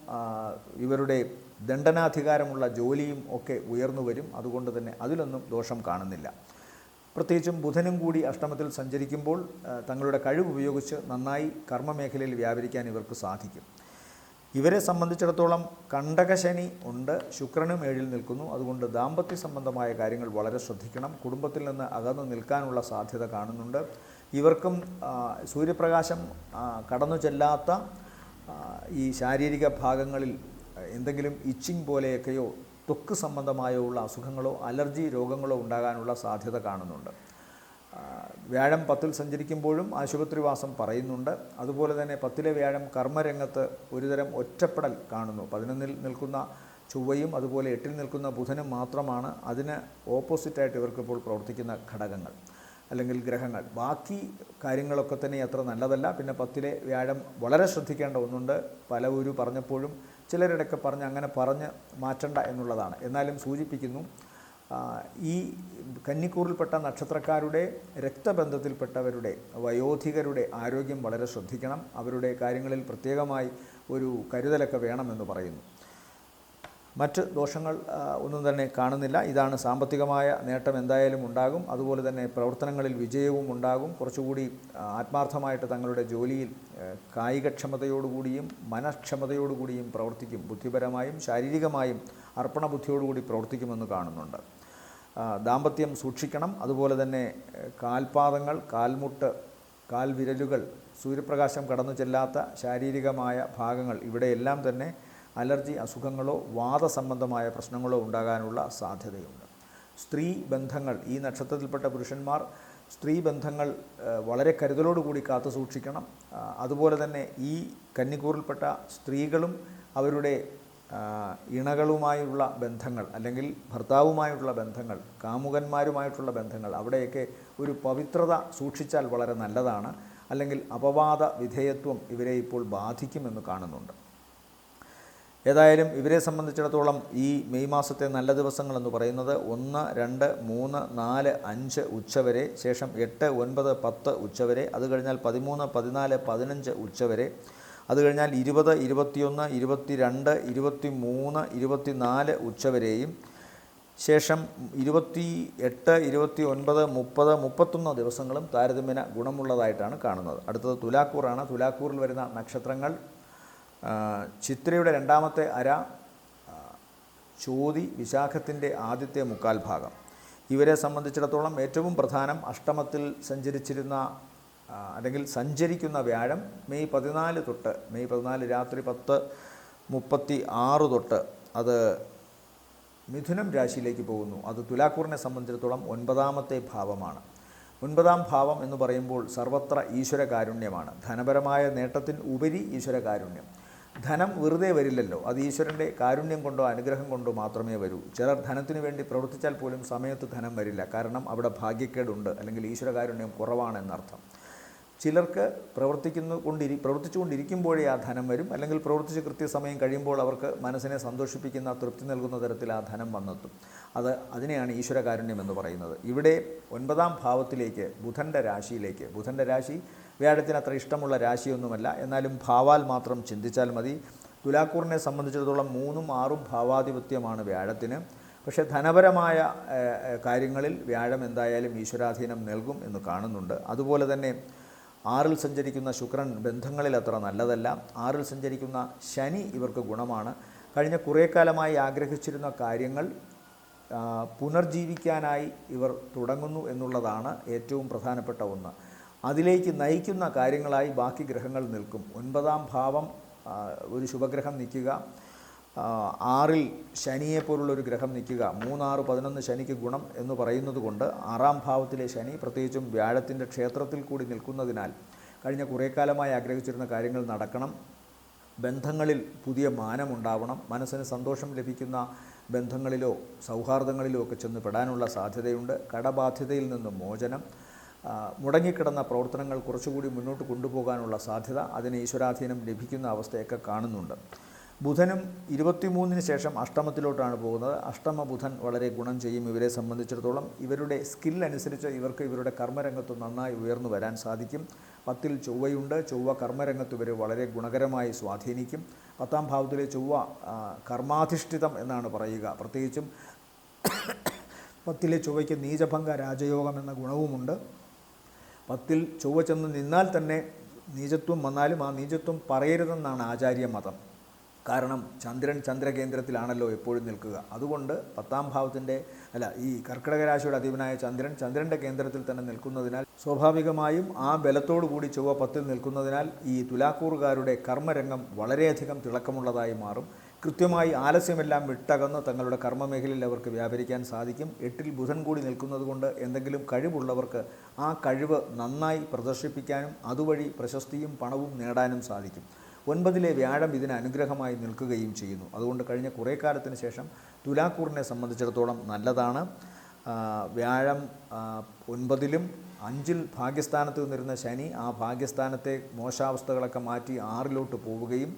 ഇവരുടെ ദണ്ഡനാധികാരമുള്ള ജോലിയും ഒക്കെ ഉയർന്നു വരും. അതുകൊണ്ട് തന്നെ അതിലൊന്നും ദോഷം കാണുന്നില്ല. പ്രത്യേകിച്ചും ബുധനും കൂടി അഷ്ടമത്തിൽ സഞ്ചരിക്കുമ്പോൾ തങ്ങളുടെ കഴിവ് ഉപയോഗിച്ച് നന്നായി കർമ്മമേഖലയിൽ വ്യാപരിക്കാൻ ഇവർക്ക് സാധിക്കും. ഇവരെ സംബന്ധിച്ചിടത്തോളം കണ്ടകശനി ഉണ്ട്, ശുക്രനും 7-ൽ നിൽക്കുന്നു. അതുകൊണ്ട് ദാമ്പത്യ സംബന്ധമായ കാര്യങ്ങൾ വളരെ ശ്രദ്ധിക്കണം. കുടുംബത്തിൽ നിന്ന് അകന്നു നിൽക്കാനുള്ള സാധ്യത കാണുന്നുണ്ട്. ഇവർക്കും സൂര്യപ്രകാശം കടന്നു ചെല്ലാത്ത ഈ ശാരീരിക ഭാഗങ്ങളിൽ എന്തെങ്കിലും ഇച്ചിങ് പോലെയൊക്കെയോ ത്വക്ക് സംബന്ധമായോ ഉള്ള അസുഖങ്ങളോ അലർജി രോഗങ്ങളോ ഉണ്ടാകാനുള്ള സാധ്യത കാണുന്നുണ്ട്. വ്യാഴം 10-ൽ സഞ്ചരിക്കുമ്പോഴും ആശുപത്രിവാസം പറയുന്നുണ്ട്. അതുപോലെ തന്നെ 10-ലെ വ്യാഴം കർമ്മരംഗത്ത് ഒരുതരം ഒറ്റപ്പെടൽ കാണുന്നു. 11-ൽ നിൽക്കുന്ന ചൊവ്വയും അതുപോലെ 8-ൽ നിൽക്കുന്ന ബുധനും മാത്രമാണ് അതിന് ഓപ്പോസിറ്റായിട്ട് ഇവർക്കിപ്പോൾ പ്രവർത്തിക്കുന്ന ഘടകങ്ങൾ അല്ലെങ്കിൽ ഗ്രഹങ്ങൾ. ബാക്കി കാര്യങ്ങളൊക്കെ തന്നെ അത്ര നല്ലതല്ല. പിന്നെ 10-ലെ വ്യാഴം വളരെ ശ്രദ്ധിക്കേണ്ട ഒന്നുണ്ട്. പലവരും പറഞ്ഞപ്പോഴും ചിലരിടയ്ക്ക് അങ്ങനെ പറഞ്ഞ് മാറ്റണ്ട എന്നുള്ളതാണ്. എന്നാലും സൂചിപ്പിക്കുന്നു, ഈ കന്നിക്കൂറിൽപ്പെട്ട നക്ഷത്രക്കാരുടെ, രക്തബന്ധത്തിൽപ്പെട്ടവരുടെ, വയോധികരുടെ ആരോഗ്യം വളരെ ശ്രദ്ധിക്കണം. അവരുടെ കാര്യങ്ങളിൽ പ്രത്യേകമായി ഒരു കരുതലൊക്കെ വേണമെന്ന് പറയുന്നു. മറ്റ് ദോഷങ്ങൾ ഒന്നും തന്നെ കാണുന്നില്ല. ഇതാണ് സാമ്പത്തികമായ നേട്ടം എന്തായാലും ഉണ്ടാകും. അതുപോലെ തന്നെ പ്രവർത്തനങ്ങളിൽ വിജയവും ഉണ്ടാകും. കുറച്ചുകൂടി ആത്മാർത്ഥമായിട്ട് തങ്ങളുടെ ജോലിയിൽ കായികക്ഷമതയോടുകൂടിയും മനഃക്ഷമതയോടുകൂടിയും പ്രവർത്തിക്കും. ബുദ്ധിപരമായും ശാരീരികമായും അർപ്പണബുദ്ധിയോടുകൂടി പ്രവർത്തിക്കുമെന്ന് കാണുന്നുണ്ട്. ദാമ്പത്യം സൂക്ഷിക്കണം. അതുപോലെ തന്നെ കാൽപാദങ്ങൾ, കാൽമുട്ട്, കാൽവിരലുകൾ, സൂര്യപ്രകാശം കടന്നു ചെല്ലാത്ത ശാരീരികമായ ഭാഗങ്ങൾ, ഇവിടെയെല്ലാം തന്നെ അലർജി അസുഖങ്ങളോ വാദസംബന്ധമായ പ്രശ്നങ്ങളോ ഉണ്ടാകാനുള്ള സാധ്യതയുണ്ട്. സ്ത്രീ ബന്ധങ്ങൾ, ഈ നക്ഷത്രത്തിൽപ്പെട്ട പുരുഷന്മാർ സ്ത്രീ ബന്ധങ്ങൾ വളരെ കരുതലോടുകൂടി കാത്തു സൂക്ഷിക്കണം. അതുപോലെ തന്നെ ഈ കന്നിക്കൂറിൽപ്പെട്ട സ്ത്രീകളും അവരുടെ ഇണകളുമായുള്ള ബന്ധങ്ങൾ, അല്ലെങ്കിൽ ഭർത്താവുമായിട്ടുള്ള ബന്ധങ്ങൾ, കാമുകന്മാരുമായിട്ടുള്ള ബന്ധങ്ങൾ, അവിടെയൊക്കെ ഒരു പവിത്രത സൂക്ഷിച്ചാൽ വളരെ നല്ലതാണ്. അല്ലെങ്കിൽ അപവാദ വിധേയത്വം ഇവരെ ഇപ്പോൾ ബാധിക്കുമെന്ന് കാണുന്നുണ്ട്. ഏതായാലും ഇവരെ സംബന്ധിച്ചിടത്തോളം ഈ മെയ് മാസത്തെ നല്ല ദിവസങ്ങളെന്ന് പറയുന്നത് 1, 2, 3, 4, 5 ഉച്ചവരെ, ശേഷം 8, 9, 10 ഉച്ചവരെ, അത് കഴിഞ്ഞാൽ 13, 14, 15 ഉച്ചവരെ, അത് കഴിഞ്ഞാൽ 20, 21, 22, 23, 24 ഉച്ചവരെയും, ശേഷം 28, 29, 30, 31 ദിവസങ്ങളും താരതമ്യേന ഗുണമുള്ളതായിട്ടാണ് കാണുന്നത്. അടുത്തത് തുലാക്കൂറാണ്. തുലാക്കൂറിൽ വരുന്ന നക്ഷത്രങ്ങൾ ചിത്രയുടെ 2ാമത്തെ അര, ചോതി, വിശാഖത്തിൻ്റെ ആദ്യത്തെ 1/4 ഭാഗം. ഇവരെ സംബന്ധിച്ചിടത്തോളം ഏറ്റവും പ്രധാനം അഷ്ടമത്തിൽ സഞ്ചരിച്ചിരുന്ന അല്ലെങ്കിൽ സഞ്ചരിക്കുന്ന വ്യാഴം മെയ് 14 തൊട്ട്, മെയ് 14 രാത്രി 10:36 തൊട്ട് അത് മിഥുനം രാശിയിലേക്ക് പോകുന്നു. അത് തുലാക്കൂറിനെ സംബന്ധിച്ചിടത്തോളം 9ാമത്തെ ഭാവമാണ്. 9ാം ഭാവം എന്ന് പറയുമ്പോൾ സർവത്ര ഈശ്വര കാരുണ്യമാണ്. ധനപരമായ നേട്ടത്തിന് ഉപരി ഈശ്വര കാരുണ്യം. ധനം വെറുതെ വരില്ലല്ലോ, അത് ഈശ്വരൻ്റെ കാരുണ്യം കൊണ്ടോ അനുഗ്രഹം കൊണ്ടോ മാത്രമേ വരൂ. ചിലർ ധനത്തിനു വേണ്ടി പ്രവർത്തിച്ചാൽ പോലും സമയത്ത് ധനം വരില്ല, കാരണം അവിടെ ഭാഗ്യക്കേടുണ്ട്, അല്ലെങ്കിൽ ഈശ്വര കാരുണ്യം കുറവാണെന്നർത്ഥം. ചിലർക്ക് പ്രവർത്തിച്ചുകൊണ്ടിരിക്കുമ്പോഴേ ആ ധനം വരും, അല്ലെങ്കിൽ പ്രവർത്തിച്ച് കൃത്യസമയം കഴിയുമ്പോൾ അവർക്ക് മനസ്സിനെ സന്തോഷിപ്പിക്കുന്ന, തൃപ്തി നൽകുന്ന തരത്തിൽ ആ ധനം വന്നെത്തും. അതിനെയാണ് ഈശ്വരകാരുണ്യം എന്ന് പറയുന്നത്. ഇവിടെ 9ാം ഭാവത്തിലേക്ക്, ബുധൻ്റെ രാശിയിലേക്ക്, ബുധൻ്റെ രാശി വ്യാഴത്തിന് അത്ര ഇഷ്ടമുള്ള രാശിയൊന്നുമല്ല, എന്നാലും ഭാവാൽ മാത്രം ചിന്തിച്ചാൽ മതി. തുലാക്കൂറിനെ സംബന്ധിച്ചിടത്തോളം 3ഉം 6ഉം ഭാവാധിപത്യമാണ് വ്യാഴത്തിന്. പക്ഷേ ധനപരമായ കാര്യങ്ങളിൽ വ്യാഴം എന്തായാലും ഈശ്വരാധീനം നൽകും എന്ന് കാണുന്നുണ്ട്. അതുപോലെ തന്നെ ആറിൽ സഞ്ചരിക്കുന്ന ശുക്രൻ ബന്ധങ്ങളിൽ അത്ര നല്ലതല്ല. ആറിൽ സഞ്ചരിക്കുന്ന ശനി ഇവർക്ക് ഗുണമാണ്. കഴിഞ്ഞ കുറേ കാലമായി ആഗ്രഹിച്ചിരുന്ന കാര്യങ്ങൾ പുനർജീവിക്കാനായി ഇവർ തുടങ്ങുന്നു എന്നുള്ളതാണ് ഏറ്റവും പ്രധാനപ്പെട്ട ഒന്ന്. അതിലേക്ക് നയിക്കുന്ന കാര്യങ്ങളായി ബാക്കി ഗ്രഹങ്ങൾ നിൽക്കും. 9ാം ഭാവം ഒരു ശുഭഗ്രഹം നിൽക്കുക, 6ൽ ശനിയെപ്പോലുള്ളൊരു ഗ്രഹം നിൽക്കുക, 3, 6, 11 ശനിക്ക് ഗുണം എന്ന് പറയുന്നത് കൊണ്ട് 6ാം ഭാവത്തിലെ ശനി പ്രത്യേകിച്ചും വ്യാഴത്തിൻ്റെ ക്ഷേത്രത്തിൽ കൂടി നിൽക്കുന്നതിനാൽ കഴിഞ്ഞ കുറേ കാലമായി ആഗ്രഹിച്ചിരുന്ന കാര്യങ്ങൾ നടക്കണം. ബന്ധങ്ങളിൽ പുതിയ മാനമുണ്ടാവണം. മനസ്സിന് സന്തോഷം ലഭിക്കുന്ന ബന്ധങ്ങളിലോ സൗഹാർദ്ദങ്ങളിലോ ഒക്കെ ചെന്ന് പെടാനുള്ള സാധ്യതയുണ്ട്. കടബാധ്യതയിൽ നിന്ന് മോചനം, മുടങ്ങിക്കിടന്ന പ്രവർത്തനങ്ങൾ കുറച്ചുകൂടി മുന്നോട്ട് കൊണ്ടുപോകാനുള്ള സാധ്യത, അതിന് ഈശ്വരാധീനം ലഭിക്കുന്ന അവസ്ഥയൊക്കെ കാണുന്നുണ്ട്. ബുധനും 23-ന് ശേഷം അഷ്ടമത്തിലോട്ടാണ് പോകുന്നത്. അഷ്ടമ ബുധൻ വളരെ ഗുണം ചെയ്യും ഇവരെ സംബന്ധിച്ചിടത്തോളം. ഇവരുടെ സ്കിൽ അനുസരിച്ച് ഇവർക്ക് ഇവരുടെ കർമ്മരംഗത്ത് നന്നായി ഉയർന്നു വരാൻ സാധിക്കും. 10ൽ ചൊവ്വയുണ്ട്. ചൊവ്വ കർമ്മരംഗത്ത് ഇവരെ വളരെ ഗുണകരമായി സ്വാധീനിക്കും. 10ാം ഭാവത്തിലെ ചൊവ്വ കർമാധിഷ്ഠിതം എന്നാണ് പറയുക. പ്രത്യേകിച്ചും 10ലെ ചൊവ്വയ്ക്ക് നീചഭംഗ രാജയോഗം എന്ന ഗുണവുമുണ്ട്. 10ൽ ചൊവ്വ ചെന്ന് നിന്നാൽ തന്നെ നീചത്വം വന്നാലും ആ നീചത്വം പറയരുതെന്നാണ് ആചാര്യ മതം. കാരണം ചന്ദ്രൻ ചന്ദ്രകേന്ദ്രത്തിലാണല്ലോ എപ്പോഴും നിൽക്കുക. അതുകൊണ്ട് 10ാം ഭാവത്തിൻ്റെ ഈ കർക്കിടക രാശിയുടെ അധിപനായ ചന്ദ്രൻ്റെ കേന്ദ്രത്തിൽ തന്നെ നിൽക്കുന്നതിനാൽ സ്വാഭാവികമായും ആ ബലത്തോടു കൂടി ചൊവ്വ 10ൽ നിൽക്കുന്നതിനാൽ ഈ തുലാക്കൂറുകാരുടെ കർമ്മരംഗം വളരെയധികം തിളക്കമുള്ളതായി മാറും. കൃത്യമായി ആലസ്യമെല്ലാം വിട്ടകന്ന് തങ്ങളുടെ കർമ്മമേഖലയിൽ അവർക്ക് വ്യാപരിക്കാൻ സാധിക്കും. 8ൽ ബുധൻ കൂടി നിൽക്കുന്നത് കൊണ്ട് എന്തെങ്കിലും കഴിവുള്ളവർക്ക് ആ കഴിവ് നന്നായി പ്രദർശിപ്പിക്കാനും അതുവഴി പ്രശസ്തിയും പണവും നേടാനും സാധിക്കും. 9ലെ വ്യാഴം ഇതിന് അനുഗ്രഹമായി നിൽക്കുകയും ചെയ്യുന്നു. അതുകൊണ്ട് കഴിഞ്ഞ കുറേ കാലത്തിന് ശേഷം തുലാക്കൂറിനെ സംബന്ധിച്ചിടത്തോളം നല്ലതാണ്. വ്യാഴം 9ലും 5ൽ ഭാഗ്യസ്ഥാനത്ത് നിന്നിരുന്ന ശനി ആ ഭാഗ്യസ്ഥാനത്തെ മോശാവസ്ഥകളൊക്കെ മാറ്റി 6ലോട്ട് പോവുകയും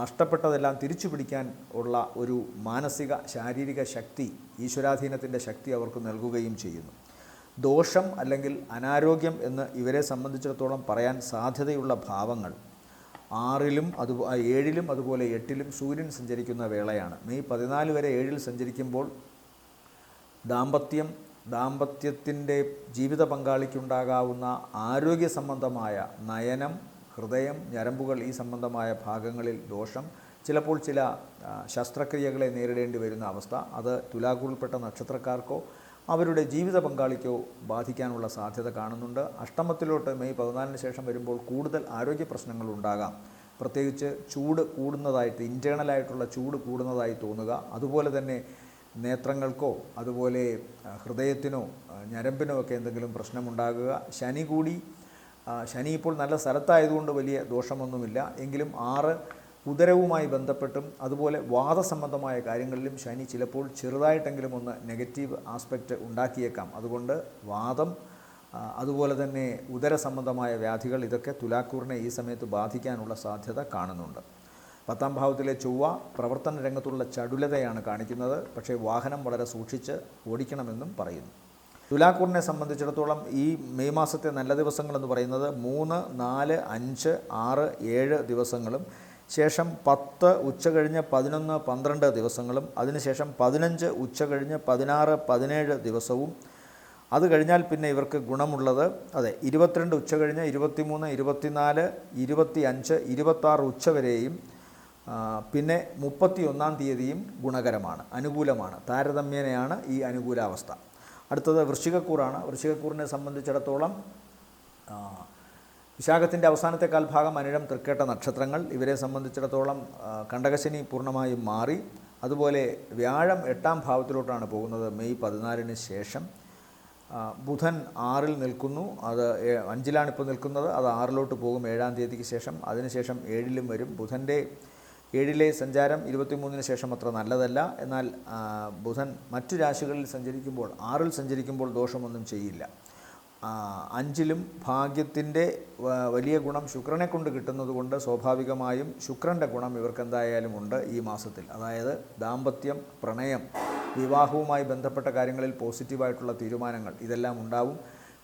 നഷ്ടപ്പെട്ടതെല്ലാം തിരിച്ചു പിടിക്കാൻ ഉള്ള ഒരു മാനസിക ശാരീരിക ശക്തി, ഈശ്വരാധീനത്തിൻ്റെ ശക്തി അവർക്ക് നൽകുകയും ചെയ്യുന്നു. ദോഷം അല്ലെങ്കിൽ അനാരോഗ്യം എന്ന് ഇവരെ സംബന്ധിച്ചിടത്തോളം പറയാൻ സാധ്യതയുള്ള ഭാവങ്ങൾ 6ലും 7ലും അതുപോലെ 8ലും സൂര്യൻ സഞ്ചരിക്കുന്ന വേളയാണ്. മെയ് 14 വരെ 7ൽ സഞ്ചരിക്കുമ്പോൾ ദാമ്പത്യത്തിൻ്റെ ജീവിത പങ്കാളിക്കുണ്ടാകാവുന്ന ആരോഗ്യ സംബന്ധമായ നയനം, ഹൃദയം, ഞരമ്പുകൾ ഈ സംബന്ധമായ ഭാഗങ്ങളിൽ ദോഷം, ചിലപ്പോൾ ചില ശസ്ത്രക്രിയകളെ നേരിടേണ്ടി വരുന്ന അവസ്ഥ, അത് തുലാക്കൂറിൽപ്പെട്ട നക്ഷത്രക്കാർക്കോ അവരുടെ ജീവിത പങ്കാളിക്കോ ബാധിക്കാനുള്ള സാധ്യത കാണുന്നുണ്ട്. അഷ്ടമത്തിലോട്ട് മെയ് 14-ന് ശേഷം വരുമ്പോൾ കൂടുതൽ ആരോഗ്യ പ്രശ്നങ്ങൾ ഉണ്ടാകാം. പ്രത്യേകിച്ച് ചൂട് കൂടുന്നതായിട്ട്, ഇൻറ്റേണലായിട്ടുള്ള ചൂട് കൂടുന്നതായി തോന്നുക, അതുപോലെ തന്നെ നേത്രങ്ങൾക്കോ അതുപോലെ ഹൃദയത്തിനോ ഞരമ്പിനോ ഒക്കെ എന്തെങ്കിലും പ്രശ്നമുണ്ടാകുക. ശനി ഇപ്പോൾ നല്ല സ്ഥലത്തായതുകൊണ്ട് വലിയ ദോഷമൊന്നുമില്ല. എങ്കിലും 6 ഉദരവുമായി ബന്ധപ്പെട്ടും അതുപോലെ വാദസംബന്ധമായ കാര്യങ്ങളിലും ശനി ചിലപ്പോൾ ചെറുതായിട്ടെങ്കിലും ഒന്ന് നെഗറ്റീവ് ആസ്പെക്റ്റ് ഉണ്ടാക്കിയേക്കാം. അതുകൊണ്ട് വാദം, അതുപോലെ തന്നെ ഉദര സംബന്ധമായ വ്യാധികൾ, ഇതൊക്കെ തുലാക്കൂറിനെ ഈ സമയത്ത് ബാധിക്കാനുള്ള സാധ്യത കാണുന്നുണ്ട്. 10ാം ഭാവത്തിലെ ചൊവ്വ പ്രവർത്തന രംഗത്തുള്ള ചടുലതയാണ് കാണിക്കുന്നത്. പക്ഷേ വാഹനം വളരെ സൂക്ഷിച്ച് ഓടിക്കണമെന്നും പറയുന്നു. തുലാക്കൂറിനെ സംബന്ധിച്ചിടത്തോളം ഈ മെയ് മാസത്തെ നല്ല ദിവസങ്ങളെന്ന് പറയുന്നത് 3, 4, 5, 6, 7 ദിവസങ്ങളും, ശേഷം 10 ഉച്ചകഴിഞ്ഞ് 11, 12 ദിവസങ്ങളും, അതിനുശേഷം 15 ഉച്ചകഴിഞ്ഞ് 16, 17 ദിവസവും. അത് കഴിഞ്ഞാൽ പിന്നെ ഇവർക്ക് ഗുണമുള്ളത് 22 ഉച്ചകഴിഞ്ഞ് 23, 24, 25, 26 ഉച്ചവരെയും പിന്നെ 31-ാം തീയതിയും ഗുണകരമാണ്, അനുകൂലമാണ്. താരതമ്യേനയാണ് ഈ അനുകൂലാവസ്ഥ. അടുത്തത് വൃശ്ചികക്കൂറാണ്. വൃശ്ചികക്കൂറിനെ സംബന്ധിച്ചിടത്തോളം വിശാഖത്തിൻ്റെ അവസാനത്തെ കാൽഭാഗം, അനിഴം, തൃക്കേട്ട നക്ഷത്രങ്ങൾ. ഇവരെ സംബന്ധിച്ചിടത്തോളം കണ്ടകശനി പൂർണ്ണമായും മാറി. അതുപോലെ വ്യാഴം 8ാം ഭാവത്തിലോട്ടാണ് പോകുന്നത് മെയ് 14-ന് ശേഷം. ബുധൻ 6ൽ നിൽക്കുന്നു, അത് 5ലാണിപ്പോൾ നിൽക്കുന്നത്, അത് 6ലോട്ട് പോകും 7-ാം തീയതിക്ക് ശേഷം. അതിനുശേഷം 7ലും വരും. ബുധൻ്റെ 7ലെ സഞ്ചാരം 23-ന് ശേഷം അത്ര നല്ലതല്ല. എന്നാൽ ബുധൻ മറ്റു രാശികളിൽ സഞ്ചരിക്കുമ്പോൾ, 6ൽ സഞ്ചരിക്കുമ്പോൾ ദോഷമൊന്നും ചെയ്യില്ല. 5ലും ഭാഗ്യത്തിൻ്റെ വലിയ ഗുണം ശുക്രനെ കൊണ്ട് കിട്ടുന്നത് കൊണ്ട് സ്വാഭാവികമായും ശുക്രൻ്റെ ഗുണം ഇവർക്ക് എന്തായാലും ഉണ്ട് ഈ മാസത്തിൽ. അതായത് ദാമ്പത്യം, പ്രണയം, വിവാഹവുമായി ബന്ധപ്പെട്ട കാര്യങ്ങളിൽ പോസിറ്റീവായിട്ടുള്ള തീരുമാനങ്ങൾ ഇതെല്ലാം ഉണ്ടാവും.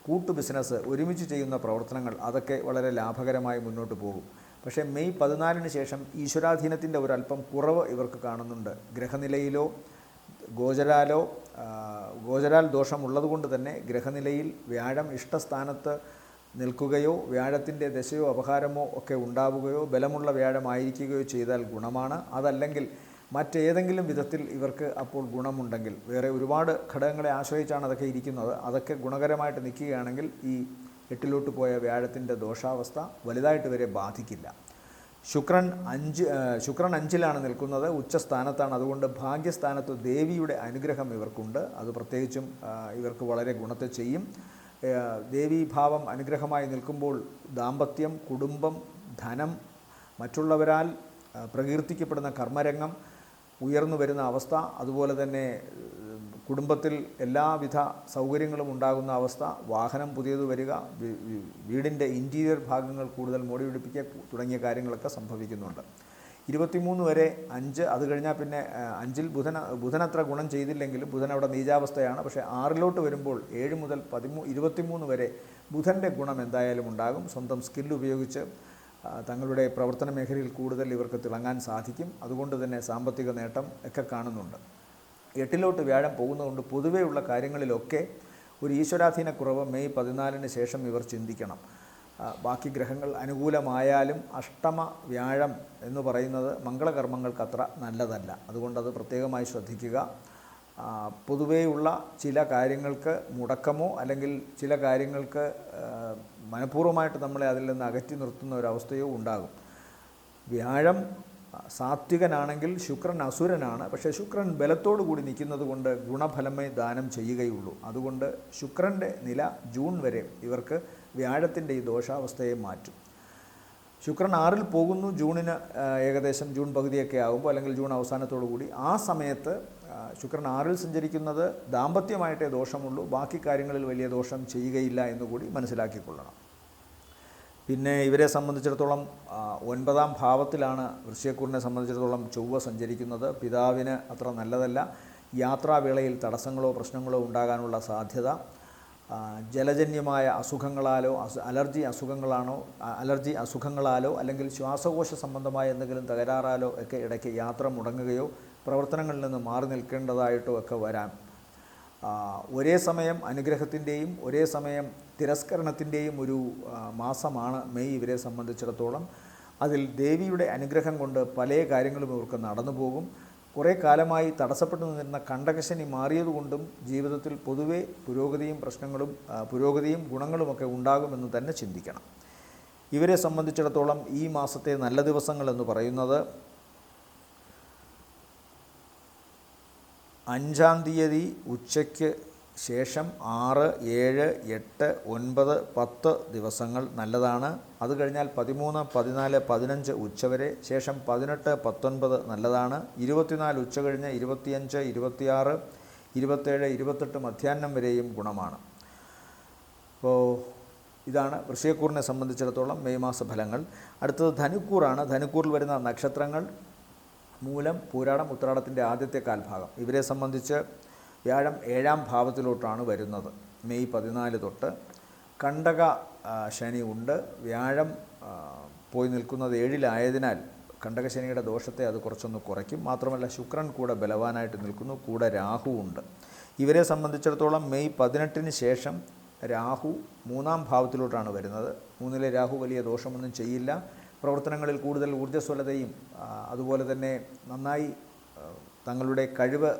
കൂട്ടു ബിസിനസ്, ഒരുമിച്ച് ചെയ്യുന്ന പ്രവർത്തനങ്ങൾ, അതൊക്കെ വളരെ ലാഭകരമായി മുന്നോട്ട് പോകും. പക്ഷേ മെയ് 14-ന് ശേഷം ഈശ്വരാധീനത്തിൻ്റെ ഒരല്പം കുറവ് ഇവർക്ക് കാണുന്നുണ്ട്. ഗ്രഹനിലയിലോ ഗോചരാൽ ദോഷമുള്ളതുകൊണ്ട് തന്നെ ഗ്രഹനിലയിൽ വ്യാഴം ഇഷ്ടസ്ഥാനത്ത് നിൽക്കുകയോ വ്യാഴത്തിൻ്റെ ദശയോ അപഹാരമോ ഒക്കെ ഉണ്ടാവുകയോ ബലമുള്ള വ്യാഴമായിരിക്കുകയോ ചെയ്താൽ ഗുണമാണ്. അതല്ലെങ്കിൽ മറ്റേതെങ്കിലും വിധത്തിൽ ഇവർക്ക് അപ്പോൾ ഗുണമുണ്ടെങ്കിൽ, വേറെ ഒരുപാട് ഘടകങ്ങളെ ആശ്രയിച്ചാണ് അതൊക്കെ ഇരിക്കുന്നത്, അതൊക്കെ ഗുണകരമായിട്ട് നിൽക്കുകയാണെങ്കിൽ ഈ എട്ടിലോട്ട് പോയ വ്യാഴത്തിൻ്റെ ദോഷാവസ്ഥ വലുതായിട്ട് വരെ ബാധിക്കില്ല. ശുക്രൻ 5-ലാണ് നിൽക്കുന്നത്, ഉച്ചസ്ഥാനത്താണ്. അതുകൊണ്ട് ഭാഗ്യസ്ഥാനത്ത് ദേവിയുടെ അനുഗ്രഹം ഇവർക്കുണ്ട്. അത് പ്രത്യേകിച്ചും ഇവർക്ക് വളരെ ഗുണത്തെ ചെയ്യും. ദേവീഭാവം അനുഗ്രഹമായി നിൽക്കുമ്പോൾ ദാമ്പത്യം, കുടുംബം, ധനം, മറ്റുള്ളവരാൽ പ്രകീർത്തിക്കപ്പെടുന്ന കർമ്മരംഗം ഉയർന്നു വരുന്ന അവസ്ഥ, അതുപോലെ തന്നെ കുടുംബത്തിൽ എല്ലാവിധ സൗകര്യങ്ങളും ഉണ്ടാകുന്ന അവസ്ഥ, വാഹനം പുതിയത് വരിക, വീടിൻ്റെ ഇൻറ്റീരിയർ ഭാഗങ്ങൾ കൂടുതൽ മോടി പിടിപ്പിക്കുക തുടങ്ങിയ കാര്യങ്ങളൊക്കെ സംഭവിക്കുന്നുണ്ട്. 23 വരെ 5, അത് കഴിഞ്ഞാൽ പിന്നെ 5-ൽ ബുധനത്ര ഗുണം ചെയ്തില്ലെങ്കിലും ബുധൻ അവിടെ നീചാവസ്ഥയാണ്. പക്ഷേ 6-ലോട്ട് വരുമ്പോൾ 7 മുതൽ 23 വരെ ബുധൻ്റെ ഗുണം എന്തായാലും ഉണ്ടാകും. സ്വന്തം സ്കിൽ ഉപയോഗിച്ച് തങ്ങളുടെ പ്രവർത്തന മേഖലയിൽ കൂടുതൽ ഇവർക്ക് തിളങ്ങാൻ സാധിക്കും. അതുകൊണ്ട് തന്നെ സാമ്പത്തിക നേട്ടം ഒക്കെ കാണുന്നുണ്ട്. 8-ലോട്ട് വ്യാഴം പോകുന്നതുകൊണ്ട് പൊതുവെയുള്ള കാര്യങ്ങളിലൊക്കെ ഒരു ഈശ്വരാധീനക്കുറവ് മെയ് 14-ന് ശേഷം ഇവർ ചിന്തിക്കണം. ബാക്കി ഗ്രഹങ്ങൾ അനുകൂലമായാലും അഷ്ടമ വ്യാഴം എന്ന് പറയുന്നത് മംഗളകർമ്മങ്ങൾക്ക് അത്ര നല്ലതല്ല. അതുകൊണ്ടത് പ്രത്യേകമായി ശ്രദ്ധിക്കുക. പൊതുവെയുള്ള ചില കാര്യങ്ങൾക്ക് മുടക്കമോ അല്ലെങ്കിൽ ചില കാര്യങ്ങൾക്ക് മനഃപൂർവ്വമായിട്ട് നമ്മളെ അതിൽ നിന്ന് അകറ്റി നിർത്തുന്ന ഒരവസ്ഥയോ ഉണ്ടാകും. വ്യാഴം സാത്വികനാണെങ്കിൽ ശുക്രൻ അസുരനാണ്. പക്ഷേ ശുക്രൻ ബലത്തോടു കൂടി നിൽക്കുന്നത് കൊണ്ട് ഗുണഫലമേ ദാനം ചെയ്യുകയുള്ളൂ. അതുകൊണ്ട് ശുക്രൻ്റെ നില ജൂൺ വരെ ഇവർക്ക് വ്യാഴത്തിൻ്റെ ഈ ദോഷാവസ്ഥയെ മാറ്റും. ശുക്രൻ 6-ൽ പോകുന്നു ജൂണിന് ഏകദേശം ജൂൺ പകുതിയൊക്കെ ആകുമ്പോൾ, അല്ലെങ്കിൽ ജൂൺ അവസാനത്തോടു കൂടി. ആ സമയത്ത് ശുക്രൻ 6-ൽ സഞ്ചരിക്കുന്നത് ദാമ്പത്യമായിട്ടേ ദോഷമുള്ളൂ, ബാക്കി കാര്യങ്ങളിൽ വലിയ ദോഷം ചെയ്യുകയില്ല എന്നുകൂടി മനസ്സിലാക്കിക്കൊള്ളണം. പിന്നെ ഇവരെ സംബന്ധിച്ചിടത്തോളം 9-ാം ഭാവത്തിലാണ് വൃശ്ചികക്കൂറിനെ സംബന്ധിച്ചിടത്തോളം ചൊവ്വ സഞ്ചരിക്കുന്നത്. പിതാവിന് അത്ര നല്ലതല്ല. യാത്രാവേളയിൽ തടസ്സങ്ങളോ പ്രശ്നങ്ങളോ ഉണ്ടാകാനുള്ള സാധ്യത, ജലജന്യമായ അസുഖങ്ങളാലോ അലർജി അസുഖങ്ങളാലോ അല്ലെങ്കിൽ ശ്വാസകോശ സംബന്ധമായ എന്തെങ്കിലും തകരാറാലോ ഒക്കെ ഇടയ്ക്ക് യാത്ര മുടങ്ങുകയോ പ്രവർത്തനങ്ങളിൽ നിന്ന് മാറി നിൽക്കേണ്ടതായിട്ടോ ഒക്കെ വരാം. ഒരേ സമയം അനുഗ്രഹത്തിൻ്റെയും ഒരേ സമയം തിരസ്കരണത്തിൻ്റെയും ഒരു മാസമാണ് മെയ് ഇവരെ സംബന്ധിച്ചിടത്തോളം. അതിൽ ദേവിയുടെ അനുഗ്രഹം കൊണ്ട് പല കാര്യങ്ങളും ഇവർക്ക് നടന്നു പോകും. കുറേ കാലമായി തടസ്സപ്പെട്ടു നിന്നിരുന്ന കണ്ടകശനി മാറിയതുകൊണ്ടും ജീവിതത്തിൽ പൊതുവെ പുരോഗതിയും ഗുണങ്ങളുമൊക്കെ ഉണ്ടാകുമെന്ന് തന്നെ ചിന്തിക്കണം. ഇവരെ സംബന്ധിച്ചിടത്തോളം ഈ മാസത്തെ നല്ല ദിവസങ്ങളെന്ന് പറയുന്നത് 5-ാം തീയതി ഉച്ചയ്ക്ക് ശേഷം 6, 7, 8, 9, 10 ദിവസങ്ങൾ നല്ലതാണ്. അത് കഴിഞ്ഞാൽ 13, 14, 15 ഉച്ചവരെ, ശേഷം 18, 19 നല്ലതാണ്. 24 ഉച്ച കഴിഞ്ഞ് 25, 26, 27, 28 മധ്യാഹ്നം വരെയും ഗുണമാണ്. അപ്പോൾ ഇതാണ് വൃശ്ചികക്കൂറിനെ സംബന്ധിച്ചിടത്തോളം മെയ് മാസ ഫലങ്ങൾ. അടുത്തത് ധനുക്കൂറാണ്. ധനുക്കൂറിൽ വരുന്ന നക്ഷത്രങ്ങൾ മൂലം, പൂരാടം, ഉത്രാടത്തിൻ്റെ ആദ്യത്തെ കാൽഭാഗം. ഇവരെ സംബന്ധിച്ച് വ്യാഴം 7-ാം ഭാവത്തിലോട്ടാണ് വരുന്നത് മെയ് 14 തൊട്ട്. കണ്ടക ശനി ഉണ്ട്. വ്യാഴം പോയി നിൽക്കുന്നത് 7-ലായതിനാൽ കണ്ടകശനിയുടെ ദോഷത്തെ അത് കുറച്ചൊന്ന് കുറയ്ക്കും. മാത്രമല്ല ശുക്രൻ കൂടെ ബലവാനായിട്ട് നിൽക്കുന്നു, കൂടെ രാഹു ഉണ്ട്. ഇവരെ സംബന്ധിച്ചിടത്തോളം മെയ് 18-ന് ശേഷം രാഹു 3-ാം ഭാവത്തിലോട്ടാണ് വരുന്നത്. 3-ലെ രാഹു വലിയ ദോഷമൊന്നും ചെയ്യില്ല. പ്രവർത്തനങ്ങളിൽ കൂടുതൽ ഊർജ്ജസ്വലതയും അതുപോലെ തന്നെ നന്നായി തങ്ങളുടെ കഴിവ്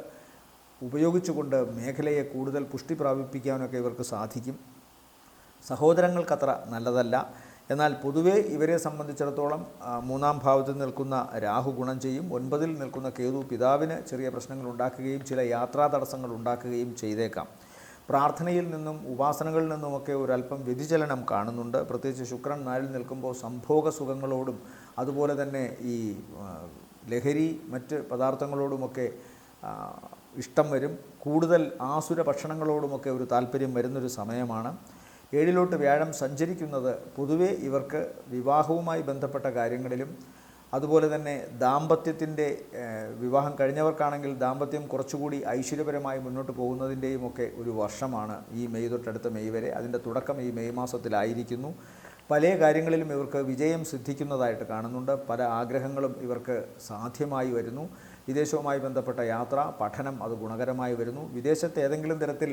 ഉപയോഗിച്ചുകൊണ്ട് മേഖലയെ കൂടുതൽ പുഷ്ടി പ്രാപിപ്പിക്കാനൊക്കെ ഇവർക്ക് സാധിക്കും. സഹോദരങ്ങൾക്കത്ര നല്ലതല്ല. എന്നാൽ പൊതുവേ ഇവരെ സംബന്ധിച്ചിടത്തോളം 3-ാം ഭാവത്തിൽ നിൽക്കുന്ന രാഹു ഗുണം ചെയ്യും. 9-ൽ നിൽക്കുന്ന കേതു പിതാവിന് ചെറിയ പ്രശ്നങ്ങൾ ഉണ്ടാക്കുകയും ചില യാത്രാ തടസ്സങ്ങൾ ഉണ്ടാക്കുകയും ചെയ്തേക്കാം. പ്രാർത്ഥനയിൽ നിന്നും ഉപാസനകളിൽ നിന്നുമൊക്കെ ഒരല്പം വ്യതിചലനം കാണുന്നുണ്ട്. പ്രത്യേകിച്ച് ശുക്രൻ 4-ൽ നിൽക്കുമ്പോൾ സംഭോഗ സുഖങ്ങളോടും അതുപോലെ തന്നെ ഈ ലഹരി മറ്റ് പദാർത്ഥങ്ങളോടുമൊക്കെ ഇഷ്ടം വരും. കൂടുതൽ ആസുര ഭക്ഷണങ്ങളോടുമൊക്കെ ഒരു താല്പര്യം വരുന്നൊരു സമയമാണ്. 7-ലോട്ട് വ്യാഴം സഞ്ചരിക്കുന്നത് പൊതുവെ ഇവർക്ക് വിവാഹവുമായി ബന്ധപ്പെട്ട കാര്യങ്ങളിലും അതുപോലെ തന്നെ ദാമ്പത്യത്തിൻ്റെ വിവാഹം കഴിഞ്ഞവർക്കാണെങ്കിൽ ദാമ്പത്യം കുറച്ചുകൂടി ഐശ്വര്യപരമായി മുന്നോട്ട് പോകുന്നതിൻ്റെയും ഒക്കെ ഒരു വർഷമാണ് ഈ മെയ് തൊട്ടടുത്ത മെയ് വരെ. അതിൻ്റെ തുടക്കം ഈ മെയ് മാസത്തിലായിരിക്കുന്നു. പല കാര്യങ്ങളിലും ഇവർക്ക് വിജയം സിദ്ധിക്കുന്നതായിട്ട് കാണുന്നുണ്ട്. പല ആഗ്രഹങ്ങളും ഇവർക്ക് സാധ്യമായി വരുന്നു. വിദേശവുമായി ബന്ധപ്പെട്ട യാത്ര, പഠനം അത് ഗുണകരമായി വരുന്നു. വിദേശത്ത് ഏതെങ്കിലും തരത്തിൽ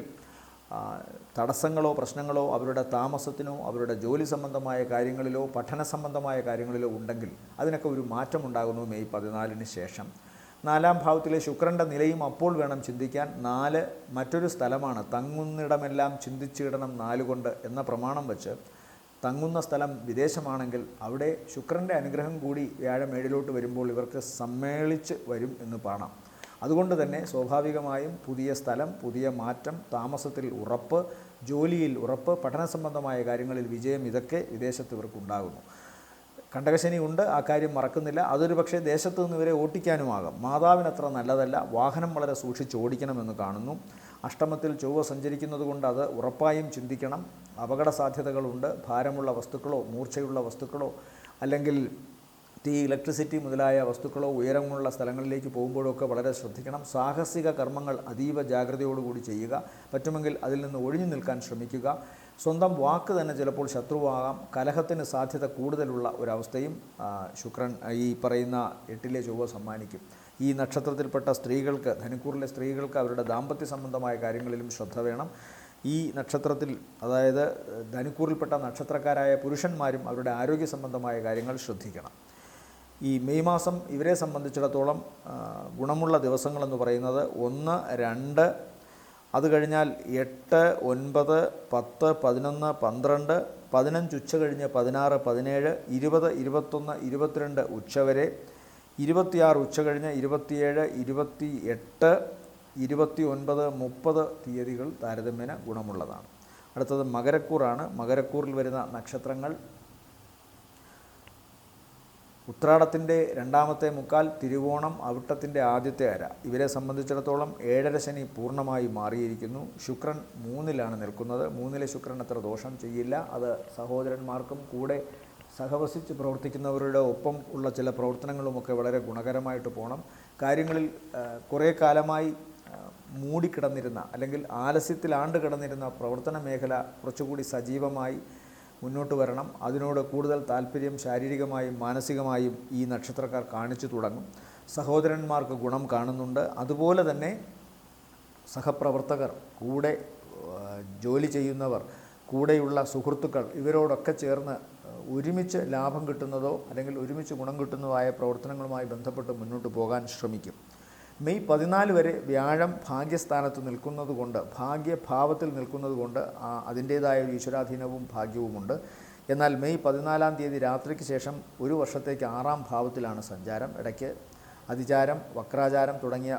തടസ്സങ്ങളോ പ്രശ്നങ്ങളോ അവരുടെ താമസത്തിനോ അവരുടെ ജോലി സംബന്ധമായ കാര്യങ്ങളിലോ പഠന സംബന്ധമായ കാര്യങ്ങളിലോ ഉണ്ടെങ്കിൽ അതിനൊക്കെ ഒരു മാറ്റമുണ്ടാകുന്നു മെയ് 14 ശേഷം. 4-ാം ഭാവത്തിലെ ശുക്രൻ്റെ നിലയും അപ്പോൾ വേണം ചിന്തിക്കാൻ. 4 മറ്റൊരു സ്ഥലമാണ്. തങ്ങുന്നിടമെല്ലാം ചിന്തിച്ചിടണം 4 കൊണ്ട് എന്ന പ്രമാണം വെച്ച് തങ്ങുന്ന സ്ഥലം വിദേശമാണെങ്കിൽ അവിടെ ശുക്രൻ്റെ അനുഗ്രഹം കൂടി വ്യാഴം 7-ലോട്ട് വരുമ്പോൾ ഇവർക്ക് സമ്മേളിച്ച് വരും എന്ന് കാണാം. അതുകൊണ്ട് തന്നെ സ്വാഭാവികമായും പുതിയ സ്ഥലം, പുതിയ മാറ്റം, താമസത്തിൽ ഉറപ്പ്, ജോലിയിൽ ഉറപ്പ്, പഠന സംബന്ധമായ കാര്യങ്ങളിൽ വിജയം, ഇതൊക്കെ വിദേശത്ത് ഇവർക്കുണ്ടാകുന്നു. കണ്ടകശനി ഉണ്ട്, ആ കാര്യം മറക്കുന്നില്ല. അതൊരു പക്ഷേ ദേശത്ത് നിന്ന് ഇവരെ ഓട്ടിക്കാനുമാകാം. മാതാവിനത്ര നല്ലതല്ല. വാഹനം വളരെ സൂക്ഷിച്ച് ഓടിക്കണമെന്ന് കാണുന്നു. അഷ്ടമത്തിൽ ചൊവ്വ സഞ്ചരിക്കുന്നത് കൊണ്ട് അത് ഉറപ്പായും ചിന്തിക്കണം. അപകട സാധ്യതകളുണ്ട്. ഭാരമുള്ള വസ്തുക്കളോ മൂർച്ചയുള്ള വസ്തുക്കളോ അല്ലെങ്കിൽ തീ, ഇലക്ട്രിസിറ്റി മുതലായ വസ്തുക്കളോ ഉയരമുള്ള സ്ഥലങ്ങളിലേക്ക് പോകുമ്പോഴൊക്കെ വളരെ ശ്രദ്ധിക്കണം. സാഹസിക കർമ്മങ്ങൾ അതീവ ജാഗ്രതയോടുകൂടി ചെയ്യുക. പറ്റുമെങ്കിൽ അതിൽ നിന്ന് ഒഴിഞ്ഞു നിൽക്കാൻ ശ്രമിക്കുക. സ്വന്തം വാക്ക് തന്നെ ചിലപ്പോൾ ശത്രുവാകാം. കലഹത്തിന് സാധ്യത കൂടുതലുള്ള ഒരവസ്ഥയും ശുക്രൻ ഈ പറയുന്ന 8-ലെ ചൊവ്വ സമ്മാനിക്കും. ഈ നക്ഷത്രത്തിൽപ്പെട്ട സ്ത്രീകൾക്ക്, ധനുക്കൂറിലെ സ്ത്രീകൾക്ക് അവരുടെ ദാമ്പത്യ സംബന്ധമായ കാര്യങ്ങളിലും ശ്രദ്ധ വേണം. ഈ നക്ഷത്രത്തിൽ, അതായത് ധനുക്കൂറിൽപ്പെട്ട നക്ഷത്രക്കാരായ പുരുഷന്മാരും അവരുടെ ആരോഗ്യ സംബന്ധമായ കാര്യങ്ങൾ ശ്രദ്ധിക്കണം. ഈ മെയ് മാസം ഇവരെ സംബന്ധിച്ചിടത്തോളം ഗുണമുള്ള ദിവസങ്ങളെന്ന് പറയുന്നത് 1, 2, അത് കഴിഞ്ഞാൽ 8, 9, 10, 11, 12, 15 ഉച്ച കഴിഞ്ഞ് 16, 17, 20, 21, 22 ഉച്ചവരെ, 26 ഉച്ച കഴിഞ്ഞ് 27, 28, 29, 30 തീയതികൾ താരതമ്യേന ഗുണമുള്ളതാണ്. അടുത്തത് മകരക്കൂറാണ്. മകരക്കൂറിൽ വരുന്ന നക്ഷത്രങ്ങൾ ഉത്രാടത്തിൻ്റെ 2-ാമത്തെ മുക്കാൽ, തിരുവോണം, അവിട്ടത്തിൻ്റെ ആദ്യത്തെ അര. ഇവരെ സംബന്ധിച്ചിടത്തോളം 7-ര ശനി പൂർണ്ണമായി മാറിയിരിക്കുന്നു. ശുക്രൻ 3-ലാണ് നിൽക്കുന്നത്. 3-ലെ ശുക്രൻ അത്ര ദോഷം ചെയ്യില്ല. അത് സഹോദരന്മാർക്കും കൂടെ സഹവസിച്ച് പ്രവർത്തിക്കുന്നവരുടെ ഒപ്പം ഉള്ള ചില പ്രവർത്തനങ്ങളുമൊക്കെ വളരെ ഗുണകരമായിട്ട് പോകണം. കാര്യങ്ങളിൽ കുറേ കാലമായി മൂടിക്കിടന്നിരുന്ന അല്ലെങ്കിൽ ആലസ്യത്തിലാണ്ട് കിടന്നിരുന്ന പ്രവർത്തന മേഖല കുറച്ചുകൂടി സജീവമായി മുന്നോട്ട് വരണം. അതിനോട് കൂടുതൽ താല്പര്യം ശാരീരികമായും മാനസികമായും ഈ നക്ഷത്രക്കാർ കാണിച്ചു തുടങ്ങും. സഹോദരന്മാർക്ക് ഗുണം കാണുന്നുണ്ട്. അതുപോലെ തന്നെ സഹപ്രവർത്തകർ, കൂടെ ജോലി ചെയ്യുന്നവർ, കൂടെയുള്ള സുഹൃത്തുക്കൾ, ഇവരോടൊക്കെ ചേർന്ന് ഒരുമിച്ച് ലാഭം കിട്ടുന്നതോ അല്ലെങ്കിൽ ഒരുമിച്ച് ഗുണം കിട്ടുന്നതായ പ്രവർത്തനങ്ങളുമായി ബന്ധപ്പെട്ട് മുന്നോട്ട് പോകാൻ ശ്രമിക്കും. മെയ് 14 വരെ വ്യാഴം ഭാഗ്യസ്ഥാനത്ത് നിൽക്കുന്നത് കൊണ്ട്, ഭാഗ്യഭാവത്തിൽ നിൽക്കുന്നത് കൊണ്ട് അതിൻ്റേതായ ഒരു ഈശ്വരാധീനവും ഭാഗ്യവുമുണ്ട്. എന്നാൽ മെയ് 14-ാം തീയതി രാത്രിക്ക് ശേഷം ഒരു വർഷത്തേക്ക് 6-ാം ഭാവത്തിലാണ് സഞ്ചാരം. ഇടയ്ക്ക് അതിചാരം, വക്രാചാരം തുടങ്ങിയ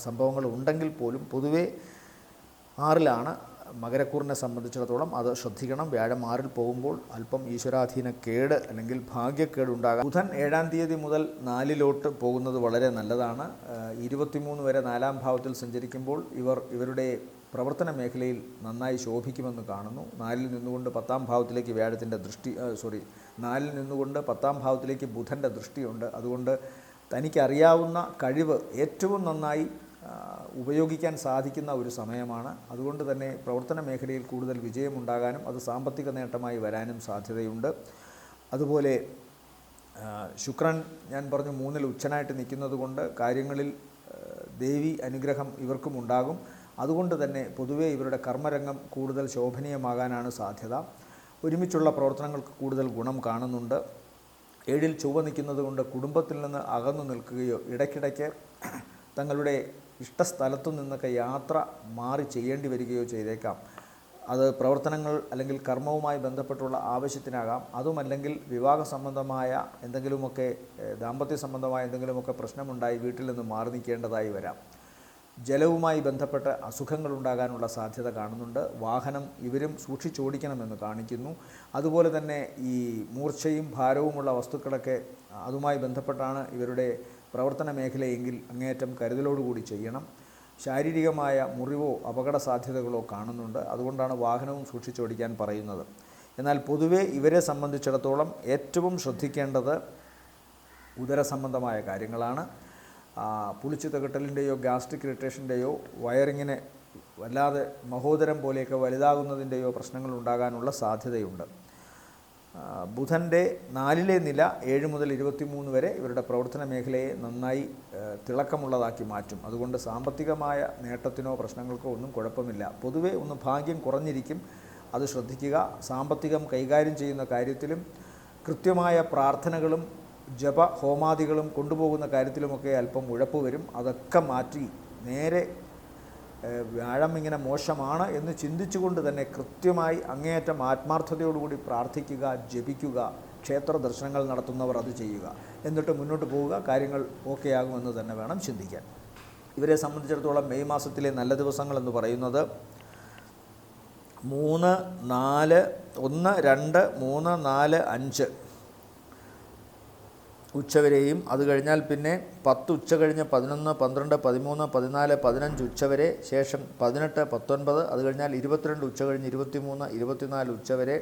സംഭവങ്ങൾ ഉണ്ടെങ്കിൽ പോലും പൊതുവേ 6-ലാണ്. മകരക്കൂറിനെ സംബന്ധിച്ചിടത്തോളം അത് ശ്രദ്ധിക്കണം. വ്യാഴം 6-ൽ പോകുമ്പോൾ അല്പം ഈശ്വരാധീന കേട് അല്ലെങ്കിൽ ഭാഗ്യക്കേട് ഉണ്ടാകാം. ബുധൻ 7-ാം തീയതി മുതൽ 4-ലോട്ട് പോകുന്നത് വളരെ നല്ലതാണ്. 23 വരെ 4-ാം ഭാവത്തിൽ സഞ്ചരിക്കുമ്പോൾ ഇവരുടെ പ്രവർത്തന മേഖലയിൽ നന്നായി ശോഭിക്കുമെന്ന് കാണുന്നു. 4-ൽ നിന്നുകൊണ്ട് 10-ാം ഭാവത്തിലേക്ക് വ്യാഴത്തിൻ്റെ ദൃഷ്ടി 4-ൽ നിന്നുകൊണ്ട് 10-ാം ഭാവത്തിലേക്ക് ബുധൻ്റെ ദൃഷ്ടിയുണ്ട്. അതുകൊണ്ട് തനിക്കറിയാവുന്ന കഴിവ് ഏറ്റവും നന്നായി ഉപയോഗിക്കാൻ സാധിക്കുന്ന ഒരു സമയമാണ്. അതുകൊണ്ട് തന്നെ പ്രവർത്തന മേഖലയിൽ കൂടുതൽ വിജയമുണ്ടാകാനും അത് സാമ്പത്തിക നേട്ടമായി വരാനും സാധ്യതയുണ്ട്. അതുപോലെ ശുക്രൻ ഞാൻ പറഞ്ഞു 3-ൽ ഉച്ചനായിട്ട് നിൽക്കുന്നത് കൊണ്ട് കാര്യങ്ങളിൽ ദേവി അനുഗ്രഹം ഇവർക്കും ഉണ്ടാകും. അതുകൊണ്ട് തന്നെ പൊതുവേ ഇവരുടെ കർമ്മരംഗം കൂടുതൽ ശോഭനീയമാകാനാണ് സാധ്യത. ഒരുമിച്ചുള്ള പ്രവർത്തനങ്ങൾക്ക് കൂടുതൽ ഗുണം കാണുന്നുണ്ട്. 7-ൽ ചൊവ്വ നിൽക്കുന്നത് കൊണ്ട് കുടുംബത്തിൽ നിന്ന് അകന്നു നിൽക്കുകയോ ഇടയ്ക്കിടയ്ക്ക് തങ്ങളുടെ ഇഷ്ടസ്ഥലത്തു നിന്നൊക്കെ യാത്ര മാറി ചെയ്യേണ്ടി വരികയോ ചെയ്തേക്കാം. അത് പ്രവർത്തനങ്ങൾ അല്ലെങ്കിൽ കർമ്മവുമായി ബന്ധപ്പെട്ടുള്ള ആവശ്യത്തിനാകാം. അതുമല്ലെങ്കിൽ വിവാഹ സംബന്ധമായ എന്തെങ്കിലുമൊക്കെ, ദാമ്പത്യ സംബന്ധമായ എന്തെങ്കിലുമൊക്കെ പ്രശ്നമുണ്ടായി വീട്ടിൽ നിന്ന് മാറി നിൽക്കേണ്ടതായി വരാം. ജലവുമായി ബന്ധപ്പെട്ട് അസുഖങ്ങളുണ്ടാകാനുള്ള സാധ്യത കാണുന്നുണ്ട്. വാഹനം ഇവരും സൂക്ഷിച്ചോടിക്കണമെന്ന് കാണിക്കുന്നു. അതുപോലെ തന്നെ ഈ മൂർച്ചയും ഭാരവുമുള്ള വസ്തുക്കളൊക്കെ അതുമായി ബന്ധപ്പെട്ടാണ് ഇവരുടെ പ്രവർത്തന മേഖലയെങ്കിൽ അങ്ങേയറ്റം കരുതലോടുകൂടി ചെയ്യണം. ശാരീരികമായ മുറിവോ അപകട സാധ്യതകളോ കാണുന്നുണ്ട്. അതുകൊണ്ടാണ് വാഹനവും സൂക്ഷിച്ചോടിക്കാൻ പറയുന്നത്. എന്നാൽ പൊതുവെ ഇവരെ സംബന്ധിച്ചിടത്തോളം ഏറ്റവും ശ്രദ്ധിക്കേണ്ടത് ഉദരസംബന്ധമായ കാര്യങ്ങളാണ്. പുളിച്ചു തകട്ടലിൻ്റെയോ ഗ്യാസ്ട്രിക് ഇറിറ്റേഷൻ്റെയോ വയറിങ്ങിനെ വല്ലാതെ മഹോദരം പോലെയൊക്കെ വലുതാകുന്നതിൻ്റെയോ പ്രശ്നങ്ങൾ ഉണ്ടാകാനുള്ള സാധ്യതയുണ്ട്. ബുധൻ്റെ 4ലെ നില 7 മുതൽ 23 വരെ ഇവരുടെ പ്രവർത്തന മേഖലയെ നന്നായി തിളക്കമുള്ളതാക്കി മാറ്റും. അതുകൊണ്ട് സാമ്പത്തികമായ നേട്ടത്തിനോ പ്രശ്നങ്ങൾക്കോ ഒന്നും കുഴപ്പമില്ല. പൊതുവെ ഒന്ന് ഭാഗ്യം കുറഞ്ഞിരിക്കും, അത് ശ്രദ്ധിക്കുക. സാമ്പത്തികം കൈകാര്യം ചെയ്യുന്ന കാര്യത്തിലും കൃത്യമായ പ്രാർത്ഥനകളും ജപ ഹോമാദികളും കൊണ്ടുപോകുന്ന കാര്യത്തിലുമൊക്കെ അല്പം ഉഴപ്പ് വരും. അതൊക്കെ മാറ്റി നേരെ വ്യാഴം ഇങ്ങനെ മോശമാണ് എന്ന് ചിന്തിച്ചുകൊണ്ട് തന്നെ കൃത്യമായി അങ്ങേയറ്റം ആത്മാർത്ഥതയോടുകൂടി പ്രാർത്ഥിക്കുക, ജപിക്കുക, ക്ഷേത്ര ദർശനങ്ങൾ നടത്തുന്നവർ അത് ചെയ്യുക. എന്നിട്ട് മുന്നോട്ട് പോവുക, കാര്യങ്ങൾ ഓക്കെ ആകുമെന്ന് തന്നെ വേണം ചിന്തിക്കാൻ. ഇവരെ സംബന്ധിച്ചിടത്തോളം മെയ് മാസത്തിലെ നല്ല ദിവസങ്ങളെന്ന് പറയുന്നത് 3, 4, 1, 2, 3, 4, 5 ഉച്ചവരെയും അത് കഴിഞ്ഞാൽ പിന്നെ 10 ഉച്ച കഴിഞ്ഞ് 11, 12, 13, 14, 15 ഉച്ചവരെ, ശേഷം 18, 19, അത് കഴിഞ്ഞാൽ 22 ഉച്ച കഴിഞ്ഞ് 23, 24 ഉച്ചവരെ,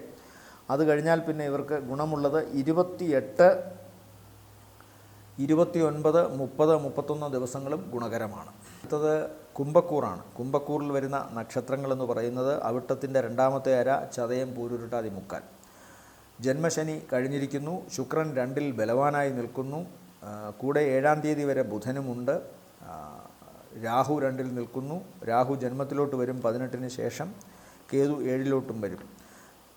അത് കഴിഞ്ഞാൽ പിന്നെ ഇവർക്ക് ഗുണമുള്ളത് 28, 29, 30, 31 ദിവസങ്ങളും ഗുണകരമാണ്. അടുത്തത് കുംഭക്കൂറാണ്. കുംഭക്കൂറിൽ വരുന്ന നക്ഷത്രങ്ങളെന്ന് പറയുന്നത് അവിട്ടത്തിൻ്റെ 2ാമത്തെ അര, ചതയം, പൂരുരുട്ടാതി, മുക്കാൽ. ജന്മശനി കഴിഞ്ഞിരിക്കുന്നു. ശുക്രൻ 2ൽ ബലവാനായി നിൽക്കുന്നു. കൂടെ 7-ാം തീയതി വരെ ബുധനുമുണ്ട്. രാഹു 2ൽ നിൽക്കുന്നു. രാഹു ജന്മത്തിലോട്ട് വരും 18-ന് ശേഷം. കേതു 7ലോട്ടും വരും.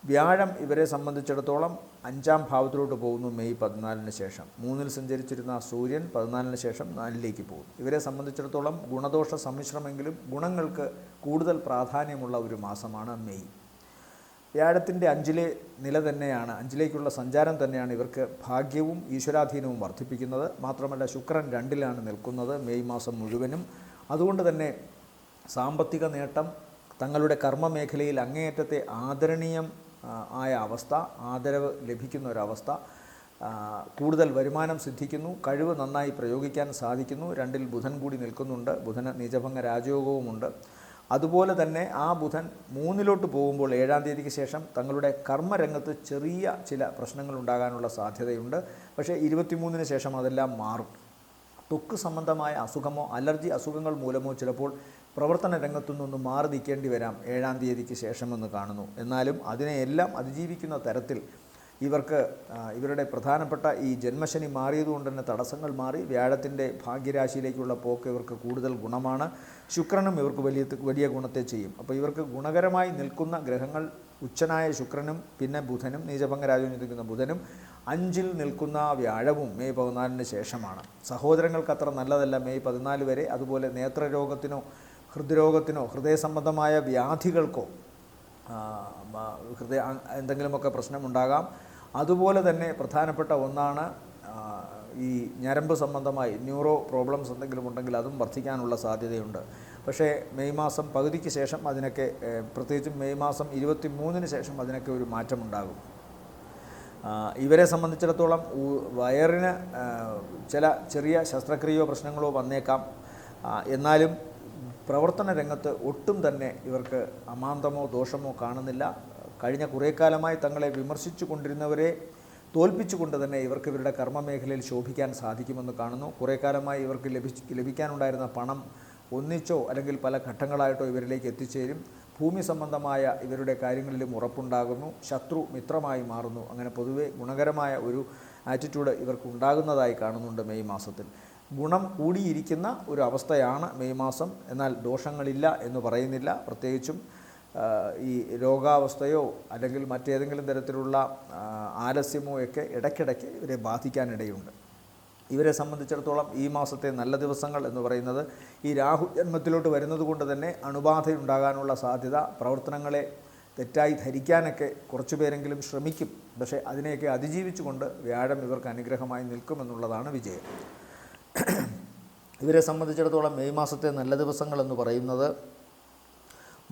വ്യാഴം ഇവരെ സംബന്ധിച്ചിടത്തോളം 5ാം ഭാവത്തിലോട്ട് പോകുന്നു മെയ് 14-ന് ശേഷം. 3ൽ സഞ്ചരിച്ചിരുന്ന സൂര്യൻ 14-ന് ശേഷം 4ലേക്ക് പോകും. ഇവരെ സംബന്ധിച്ചിടത്തോളം ഗുണദോഷ സമ്മിശ്രമെങ്കിലും ഗുണങ്ങൾക്ക് കൂടുതൽ പ്രാധാന്യമുള്ള ഒരു മാസമാണ് മെയ്. വ്യാഴത്തിൻ്റെ 5ലെ നില തന്നെയാണ്, 5ലേക്കുള്ള സഞ്ചാരം തന്നെയാണ് ഇവർക്ക് ഭാഗ്യവും ഈശ്വരാധീനവും വർദ്ധിപ്പിക്കുന്നത്. മാത്രമല്ല ശുക്രൻ 2ലാണ് നിൽക്കുന്നത് മെയ് മാസം മുഴുവനും. അതുകൊണ്ട് തന്നെ സാമ്പത്തിക നേട്ടം, തങ്ങളുടെ കർമ്മമേഖലയിൽ അങ്ങേയറ്റത്തെ ആദരണീയം ആയ അവസ്ഥ, ആദരവ് ലഭിക്കുന്ന ഒരവസ്ഥ, കൂടുതൽ വരുമാനം സിദ്ധിക്കുന്നു, കഴിവ് നന്നായി പ്രയോഗിക്കാൻ സാധിക്കുന്നു. 2ൽ ബുധൻ കൂടി നിൽക്കുന്നുണ്ട്. ബുധന് നീചഭംഗ രാജയോഗവുമുണ്ട്. അതുപോലെ തന്നെ ആ ബുധൻ 3ലോട്ട് പോകുമ്പോൾ 7-ാം തീയതിക്ക് ശേഷം തങ്ങളുടെ കർമ്മരംഗത്ത് ചെറിയ ചില പ്രശ്നങ്ങൾ ഉണ്ടാകാനുള്ള സാധ്യതയുണ്ട്. പക്ഷേ 23-ന് ശേഷം അതെല്ലാം മാറും. ത്വക്ക് സംബന്ധമായ അസുഖമോ അലർജി അസുഖങ്ങൾ മൂലമോ ചിലപ്പോൾ പ്രവർത്തന രംഗത്തു നിന്ന് മാറി നിൽക്കേണ്ടി വരാം 7-ാം തീയതിക്ക് ശേഷമെന്ന് കാണുന്നു. എന്നാലും അതിനെയെല്ലാം അതിജീവിക്കുന്ന തരത്തിൽ ഇവർക്ക് ഇവരുടെ പ്രധാനപ്പെട്ട ഈ ജന്മശനി മാറിയതുകൊണ്ട് തന്നെ തടസ്സങ്ങൾ മാറി. വ്യാഴത്തിൻ്റെ ഭാഗ്യരാശിയിലേക്കുള്ള പോക്ക് ഇവർക്ക് കൂടുതൽ ഗുണമാണ്. ശുക്രനും ഇവർക്ക് വലിയ ഗുണത്തെ ചെയ്യും. അപ്പോൾ ഇവർക്ക് ഗുണകരമായി നിൽക്കുന്ന ഗ്രഹങ്ങൾ ഉച്ചനായ ശുക്രനും പിന്നെ ബുധനും, നീചഭംഗ രാജയോഗം നിൽക്കുന്ന ബുധനും, 5ൽ നിൽക്കുന്ന വ്യാഴവും മെയ് 14-ന് ശേഷമാണ്. സഹോദരങ്ങൾക്ക് അത്ര നല്ലതല്ല മെയ് 14 വരെ. അതുപോലെ നേത്രരോഗത്തിനോ ഹൃദ്രോഗത്തിനോ ഹൃദയ സംബന്ധമായ വ്യാധികൾക്കോ എന്തെങ്കിലുമൊക്കെ പ്രശ്നമുണ്ടാകാം. അതുപോലെ തന്നെ പ്രധാനപ്പെട്ട ഒന്നാണ് ഈ ഞരമ്പ് സംബന്ധമായി ന്യൂറോ പ്രോബ്ലംസ് എന്തെങ്കിലും ഉണ്ടെങ്കിൽ അതും വർദ്ധിക്കാനുള്ള സാധ്യതയുണ്ട്. പക്ഷേ മെയ് മാസം പകുതിക്ക് ശേഷം അതിനൊക്കെ, പ്രത്യേകിച്ചും മെയ് മാസം 23-ന് ശേഷം അതിനൊക്കെ ഒരു മാറ്റമുണ്ടാകും. ഇവരെ സംബന്ധിച്ചിടത്തോളം വയറിന് ചില ചെറിയ ശസ്ത്രക്രിയയോ പ്രശ്നങ്ങളോ വന്നേക്കാം. എന്നാലും പ്രവർത്തന രംഗത്ത് ഒട്ടും തന്നെ ഇവർക്ക് അമാന്തമോ ദോഷമോ കാണുന്നില്ല. കഴിഞ്ഞ കുറേ കാലമായി തങ്ങളെ വിമർശിച്ചു കൊണ്ടിരുന്നവരെ തോൽപ്പിച്ചുകൊണ്ട് തന്നെ ഇവർക്ക് ഇവരുടെ കർമ്മമേഖലയിൽ ശോഭിക്കാൻ സാധിക്കുമെന്ന് കാണുന്നു. കുറേ കാലമായി ഇവർക്ക് ലഭിക്കാനുണ്ടായിരുന്ന പണം ഒന്നിച്ചോ അല്ലെങ്കിൽ പല ഘട്ടങ്ങളായിട്ടോ ഇവരിലേക്ക് എത്തിച്ചേരും. ഭൂമി സംബന്ധമായ ഇവരുടെ കാര്യങ്ങളിലും ഉറപ്പുണ്ടാകുന്നു. ശത്രു മിത്രമായി മാറുന്നു. അങ്ങനെ പൊതുവെ ഗുണകരമായ ഒരു ആറ്റിറ്റ്യൂഡ് ഇവർക്ക് ഉണ്ടാകുന്നതായി കാണുന്നുണ്ട് മെയ് മാസത്തിൽ. ഗുണം കൂടിയിരിക്കുന്ന ഒരു അവസ്ഥയാണ് മെയ് മാസം. എന്നാൽ ദോഷങ്ങളില്ല എന്ന് പറയുന്നില്ല. പ്രത്യേകിച്ചും ഈ രോഗാവസ്ഥയോ അല്ലെങ്കിൽ മറ്റേതെങ്കിലും തരത്തിലുള്ള ആലസ്യമോ ഒക്കെ ഇടയ്ക്കിടയ്ക്ക് ഇവരെ ബാധിക്കാനിടയുണ്ട്. ഇവരെ സംബന്ധിച്ചിടത്തോളം ഈ മാസത്തെ നല്ല ദിവസങ്ങൾ എന്ന് പറയുന്നത് ഈ രാഹു ജന്മത്തിലോട്ട് വരുന്നത് കൊണ്ട് തന്നെ അണുബാധയുണ്ടാകാനുള്ള സാധ്യത, പ്രവർത്തനങ്ങളെ തെറ്റായി ധരിക്കാനൊക്കെ കുറച്ചു പേരെങ്കിലും ശ്രമിക്കും. പക്ഷേ അതിനെയൊക്കെ അതിജീവിച്ചുകൊണ്ട് വ്യാഴം ഇവർക്ക് അനുഗ്രഹമായി നിൽക്കുമെന്നുള്ളതാണ് വിജയം. ഇവരെ സംബന്ധിച്ചിടത്തോളം മെയ് മാസത്തെ നല്ല ദിവസങ്ങളെന്ന് പറയുന്നത്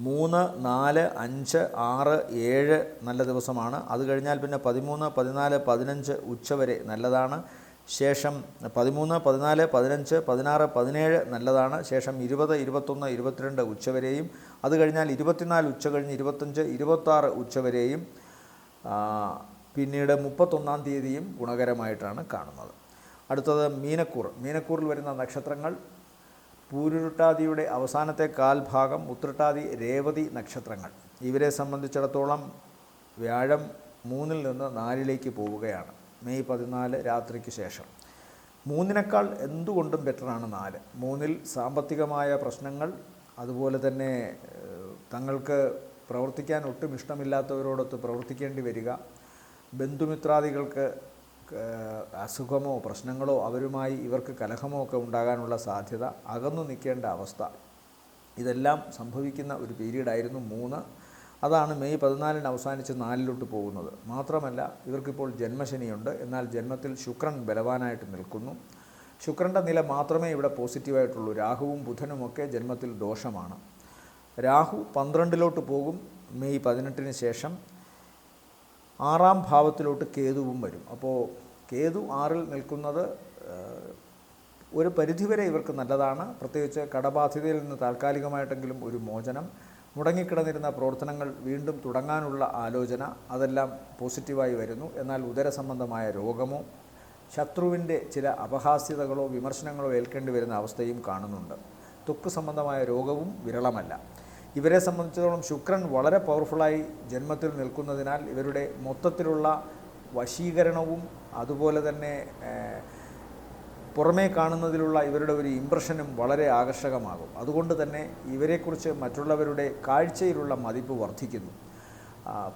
3, 4, 5, 6, 7 നല്ല ദിവസമാണ്. അത് കഴിഞ്ഞാൽ പിന്നെ 13, 14, 15 ഉച്ചവരെ നല്ലതാണ്. ശേഷം 13, 14, 15, 16, 17 നല്ലതാണ്. ശേഷം 20, 21, 22 ഉച്ചവരെയും അത് കഴിഞ്ഞാൽ 24 ഉച്ച കഴിഞ്ഞ് 25, 26 ഉച്ചവരെയും പിന്നീട് 31-ാം തീയതിയും ഗുണകരമായിട്ടാണ് കാണുന്നത്. അടുത്തത് മീനക്കൂർ. മീനക്കൂറിൽ വരുന്ന നക്ഷത്രങ്ങൾ പൂരുരുട്ടാതിയുടെ അവസാനത്തെ കാൽഭാഗം, ഉത്രട്ടാതി, രേവതി നക്ഷത്രങ്ങൾ. ഇവരെ സംബന്ധിച്ചിടത്തോളം വ്യാഴം 3-ൽ നിന്ന് 4-ലേക്ക് പോവുകയാണ് മെയ് 14 രാത്രിക്ക് ശേഷം. 3-നേക്കാൾ എന്തുകൊണ്ടും ബെറ്ററാണ് 4. 3-ൽ സാമ്പത്തികമായ പ്രശ്നങ്ങൾ, അതുപോലെ തന്നെ തങ്ങൾക്ക് പ്രവർത്തിക്കാൻ ഒട്ടും ഇഷ്ടമില്ലാത്തവരോടൊത്ത് പ്രവർത്തിക്കേണ്ടി വരിക, ബന്ധുമിത്രാദികൾക്ക് അസുഖമോ പ്രശ്നങ്ങളോ അവരുമായി ഇവർക്ക് കലഹമോ ഒക്കെ ഉണ്ടാകാനുള്ള സാധ്യത, അകന്നു നിൽക്കേണ്ട അവസ്ഥ, ഇതെല്ലാം സംഭവിക്കുന്ന ഒരു പീരീഡായിരുന്നു 3. അതാണ് മെയ് 14-ന് അവസാനിച്ച് 4-ലോട്ട് പോകുന്നത്. മാത്രമല്ല ഇവർക്കിപ്പോൾ ജന്മശനിയുണ്ട്. എന്നാൽ ജന്മത്തിൽ ശുക്രൻ ബലവാനായിട്ട് നിൽക്കുന്നു. ശുക്രൻ്റെ നില മാത്രമേ ഇവിടെ പോസിറ്റീവായിട്ടുള്ളൂ. രാഹുവും ബുധനുമൊക്കെ ജന്മത്തിൽ ദോഷമാണ്. രാഹു 12-ലോട്ട് പോകും മെയ് 18-ന് ശേഷം. 6-ാം ഭാവത്തിലോട്ട് കേതുവും വരും. അപ്പോൾ കേതു 6-ൽ നിൽക്കുന്നത് ഒരു പരിധിവരെ ഇവർക്ക് നല്ലതാണ്. പ്രത്യേകിച്ച് കടബാധ്യതയിൽ നിന്ന് താൽക്കാലികമായിട്ടെങ്കിലും ഒരു മോചനം, മുടങ്ങിക്കിടന്നിരുന്ന പ്രവർത്തനങ്ങൾ വീണ്ടും തുടങ്ങാനുള്ള ആലോചന, അതെല്ലാം പോസിറ്റീവായി വരുന്നു. എന്നാൽ ഉദരസംബന്ധമായ രോഗമോ ശത്രുവിൻ്റെ ചില അപഹാസ്യതകളോ വിമർശനങ്ങളോ ഏൽക്കേണ്ടി വരുന്ന അവസ്ഥയും കാണുന്നുണ്ട്. ത്വക്ക് സംബന്ധമായ രോഗവും വിരളമല്ല. ഇവരെ സംബന്ധിച്ചിടത്തോളം ശുക്രൻ വളരെ പവർഫുള്ളായി ജന്മത്തിൽ നിൽക്കുന്നതിനാൽ ഇവരുടെ മൊത്തത്തിലുള്ള വശീകരണവും അതുപോലെ തന്നെ പുറമേ കാണുന്നതിലുള്ള ഇവരുടെ ഒരു ഇംപ്രഷനും വളരെ ആകർഷകമാകും. അതുകൊണ്ട് തന്നെ ഇവരെക്കുറിച്ച് മറ്റുള്ളവരുടെ കാഴ്ചയിലുള്ള മതിപ്പ് വർദ്ധിക്കുന്നു.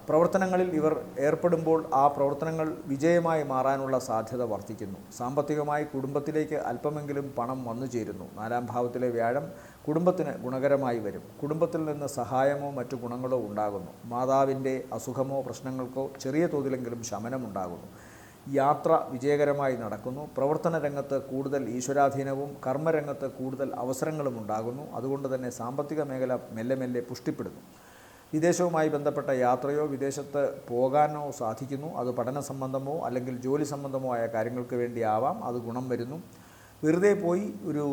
പ്രവർത്തനങ്ങളിൽ ഇവർ ഏർപ്പെടുമ്പോൾ ആ പ്രവർത്തനങ്ങൾ വിജയമായി മാറാനുള്ള സാധ്യത വർദ്ധിക്കുന്നു. സാമ്പത്തികമായി കുടുംബത്തിലേക്ക് അല്പമെങ്കിലും പണം വന്നു ചേരുന്നു. 4-ാം ഭാവത്തിലെ വ്യാഴം കുടുംബത്തിന് ഗുണകരമായി വരും. കുടുംബത്തിൽ നിന്ന് സഹായമോ മറ്റു ഗുണങ്ങളോ ഉണ്ടാകുന്നു. മാതാവിൻ്റെ അസുഖമോ പ്രശ്നങ്ങൾക്കോ ചെറിയ തോതിലെങ്കിലും ശമനമുണ്ടാകുന്നു. യാത്ര വിജയകരമായി നടക്കുന്നു. പ്രവർത്തന രംഗത്ത് കൂടുതൽ ഈശ്വരാധീനവും കർമ്മരംഗത്ത് കൂടുതൽ അവസരങ്ങളും ഉണ്ടാകുന്നു. അതുകൊണ്ട് തന്നെ സാമ്പത്തിക മേഖല മെല്ലെ മെല്ലെ പുഷ്ടിപ്പെടുന്നു. വിദേശവുമായി ബന്ധപ്പെട്ട യാത്രയോ വിദേശത്ത് പോകാനോ സാധിക്കുന്നു. അത് പഠന സംബന്ധമോ അല്ലെങ്കിൽ ജോലി സംബന്ധമോ ആയ കാര്യങ്ങൾക്ക് വേണ്ടിയാവാം. അത് ഗുണം വരുന്നു. വെറുതെ പോയി ഒരു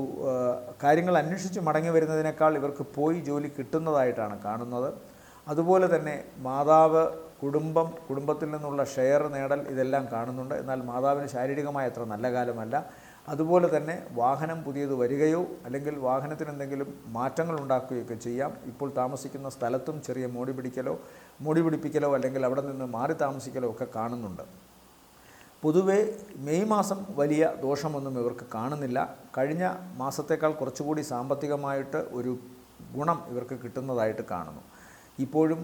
കാര്യങ്ങൾ അന്വേഷിച്ച് മടങ്ങി വരുന്നതിനേക്കാൾ ഇവർക്ക് പോയി ജോലി കിട്ടുന്നതായിട്ടാണ് കാണുന്നത്. അതുപോലെ തന്നെ മാതാവ്, കുടുംബത്തിൽ നിന്നുള്ള ഷെയർ നേടൽ, ഇതെല്ലാം കാണുന്നുണ്ട്. എന്നാൽ മാതാവിന് ശാരീരികമായ അത്ര നല്ല കാലമല്ല. അതുപോലെ തന്നെ വാഹനം പുതിയത് വരികയോ അല്ലെങ്കിൽ വാഹനത്തിന് എന്തെങ്കിലും മാറ്റങ്ങൾ ഉണ്ടാക്കുകയൊക്കെ ചെയ്യാം. ഇപ്പോൾ താമസിക്കുന്ന സ്ഥലത്തും ചെറിയ മോടി പിടിപ്പിക്കലോ അല്ലെങ്കിൽ അവിടെ നിന്ന് മാറി താമസിക്കലോ ഒക്കെ കാണുന്നുണ്ട്. പൊതുവെ മെയ് മാസം വലിയ ദോഷമൊന്നും ഇവർക്ക് കാണുന്നില്ല. കഴിഞ്ഞ മാസത്തേക്കാൾ കുറച്ചുകൂടി സാമ്പത്തികമായിട്ട് ഒരു ഗുണം ഇവർക്ക് കിട്ടുന്നതായിട്ട് കാണുന്നു. ഇപ്പോഴും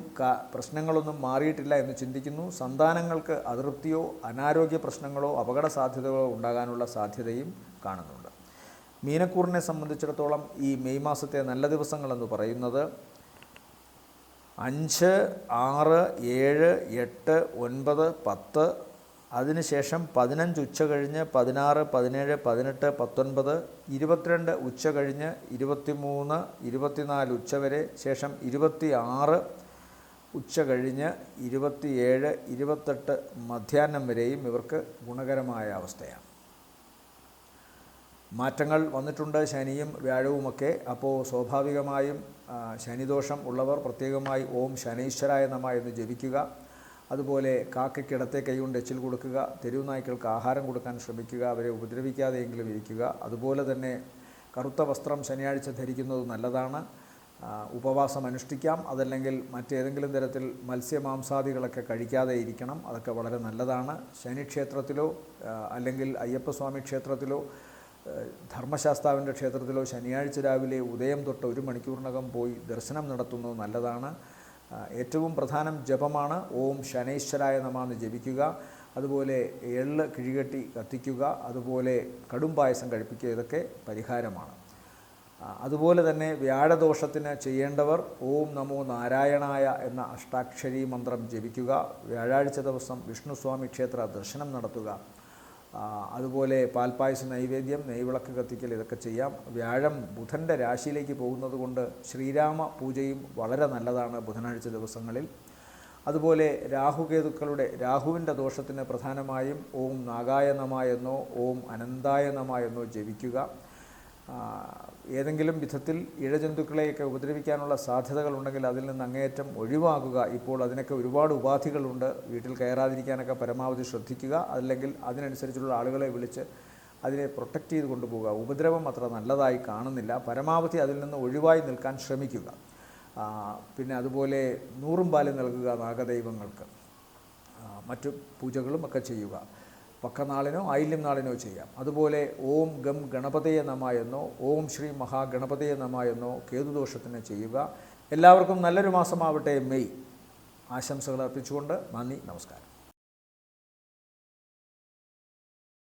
പ്രശ്നങ്ങളൊന്നും മാറിയിട്ടില്ല എന്ന് ചിന്തിക്കുന്നു. സന്താനങ്ങൾക്ക് അതൃപ്തിയോ അനാരോഗ്യ പ്രശ്നങ്ങളോ അപകട സാധ്യതകളോ ഉണ്ടാകാനുള്ള സാധ്യതയും കാണുന്നുണ്ട്. മീനക്കൂറിനെ സംബന്ധിച്ചിടത്തോളം ഈ മെയ് മാസത്തെ നല്ല ദിവസങ്ങളെന്ന് പറയുന്നത് 5, 6, 7, 8, 9, 10, അതിനുശേഷം 15 ഉച്ച കഴിഞ്ഞ് 16, 17, 18, 19, 22 ഉച്ച കഴിഞ്ഞ് 23, 24 ഉച്ചവരെ, ശേഷം 26 ഉച്ച കഴിഞ്ഞ് 27, 28 മധ്യാഹ്നം വരെയും ഇവർക്ക് ഗുണകരമായ അവസ്ഥയാണ്. മാറ്റങ്ങൾ വന്നിട്ടുണ്ട് ശനിയും വ്യാഴവുമൊക്കെ. അപ്പോൾ സ്വാഭാവികമായും ശനിദോഷം ഉള്ളവർ പ്രത്യേകമായി ഓം ശനൈശ്വരായ നമഃ എന്ന് ജപിക്കുക. അതുപോലെ കാക്കയ്ക്ക് ഇടത്തെ കൈകൊണ്ട് എച്ചിൽ കൊടുക്കുക. തെരുവ് നായ്ക്കൾക്ക് ആഹാരം കൊടുക്കാൻ ശ്രമിക്കുക. അവരെ ഉപദ്രവിക്കാതെയെങ്കിലും ഇരിക്കുക. അതുപോലെ തന്നെ കറുത്ത വസ്ത്രം ശനിയാഴ്ച ധരിക്കുന്നത് നല്ലതാണ്. ഉപവാസം അനുഷ്ഠിക്കാം. അതല്ലെങ്കിൽ മറ്റേതെങ്കിലും തരത്തിൽ മത്സ്യമാംസാദികളൊക്കെ കഴിക്കാതെ ഇരിക്കണം. അതൊക്കെ വളരെ നല്ലതാണ്. ശനിക്ഷേത്രത്തിലോ അല്ലെങ്കിൽ അയ്യപ്പസ്വാമി ക്ഷേത്രത്തിലോ ധർമ്മശാസ്താവിൻ്റെ ക്ഷേത്രത്തിലോ ശനിയാഴ്ച രാവിലെ ഉദയം തൊട്ട് 1 മണിക്കൂറിനകം പോയി ദർശനം നടത്തുന്നത് നല്ലതാണ്. ഏറ്റവും പ്രധാനം ജപമാണ്. ഓം ശനൈശ്വരായ നമഃ എന്ന് ജപിക്കുക. അതുപോലെ എള്ള് കിഴികെട്ടി കത്തിക്കുക. അതുപോലെ കടും പായസം കഴിപ്പിക്കുക. ഇതൊക്കെ പരിഹാരമാണ്. അതുപോലെ തന്നെ വ്യാഴദോഷത്തിന് ചെയ്യേണ്ടവർ ഓം നമോ നാരായണായ എന്ന അഷ്ടാക്ഷരി മന്ത്രം ജപിക്കുക. വ്യാഴാഴ്ച ദിവസം വിഷ്ണുസ്വാമി ക്ഷേത്ര ദർശനം നടത്തുക. അതുപോലെ പാൽപ്പായസ നൈവേദ്യം, നെയ്വിളക്ക് കത്തിക്കൽ, ഇതൊക്കെ ചെയ്യാം. വ്യാഴം ബുധൻ്റെ രാശിയിലേക്ക് പോകുന്നത് കൊണ്ട് ശ്രീരാമ പൂജയും വളരെ നല്ലതാണ് ബുധനാഴ്ച ദിവസങ്ങളിൽ. അതുപോലെ രാഹുവിൻ്റെ ദോഷത്തിന് പ്രധാനമായും ഓം നാഗായ നമഃ എന്നോ ഓം അനന്തായ നമഃ എന്നോ ജപിക്കുക. ഏതെങ്കിലും വിധത്തിൽ ഇഴജന്തുക്കളെയൊക്കെ ഉപദ്രവിക്കാനുള്ള സാധ്യതകളുണ്ടെങ്കിൽ അതിൽ നിന്ന് അങ്ങേയറ്റം ഒഴിവാകുക. ഇപ്പോൾ അതിനൊക്കെ ഒരുപാട് ഉപാധികളുണ്ട്. വീട്ടിൽ കയറാതിരിക്കാനൊക്കെ പരമാവധി ശ്രദ്ധിക്കുക. അല്ലെങ്കിൽ അതിനനുസരിച്ചുള്ള ആളുകളെ വിളിച്ച് അതിനെ പ്രൊട്ടക്റ്റ് ചെയ്ത് കൊണ്ടുപോകുക. ഉപദ്രവം അത്ര നല്ലതായി കാണുന്നില്ല. പരമാവധി അതിൽ നിന്ന് ഒഴിവായി നിൽക്കാൻ ശ്രമിക്കുക. പിന്നെ അതുപോലെ 100 പാല് നൽകുക നാഗദൈവങ്ങൾക്ക്. മറ്റു പൂജകളും ഒക്കെ ചെയ്യുക. പക്കനാളിനോ ആയില്യം നാളിനോ ചെയ്യാം. അതുപോലെ ഓം ഗം ഗണപതയെ നമ എന്നോ ഓം ശ്രീ മഹാഗണപതയെ നമ എന്നോ കേതുദോഷത്തിന് ചെയ്യുക. എല്ലാവർക്കും നല്ലൊരു മാസമാവട്ടെ മെയ്. ആശംസകൾ അർപ്പിച്ചുകൊണ്ട് നന്ദി, നമസ്കാരം.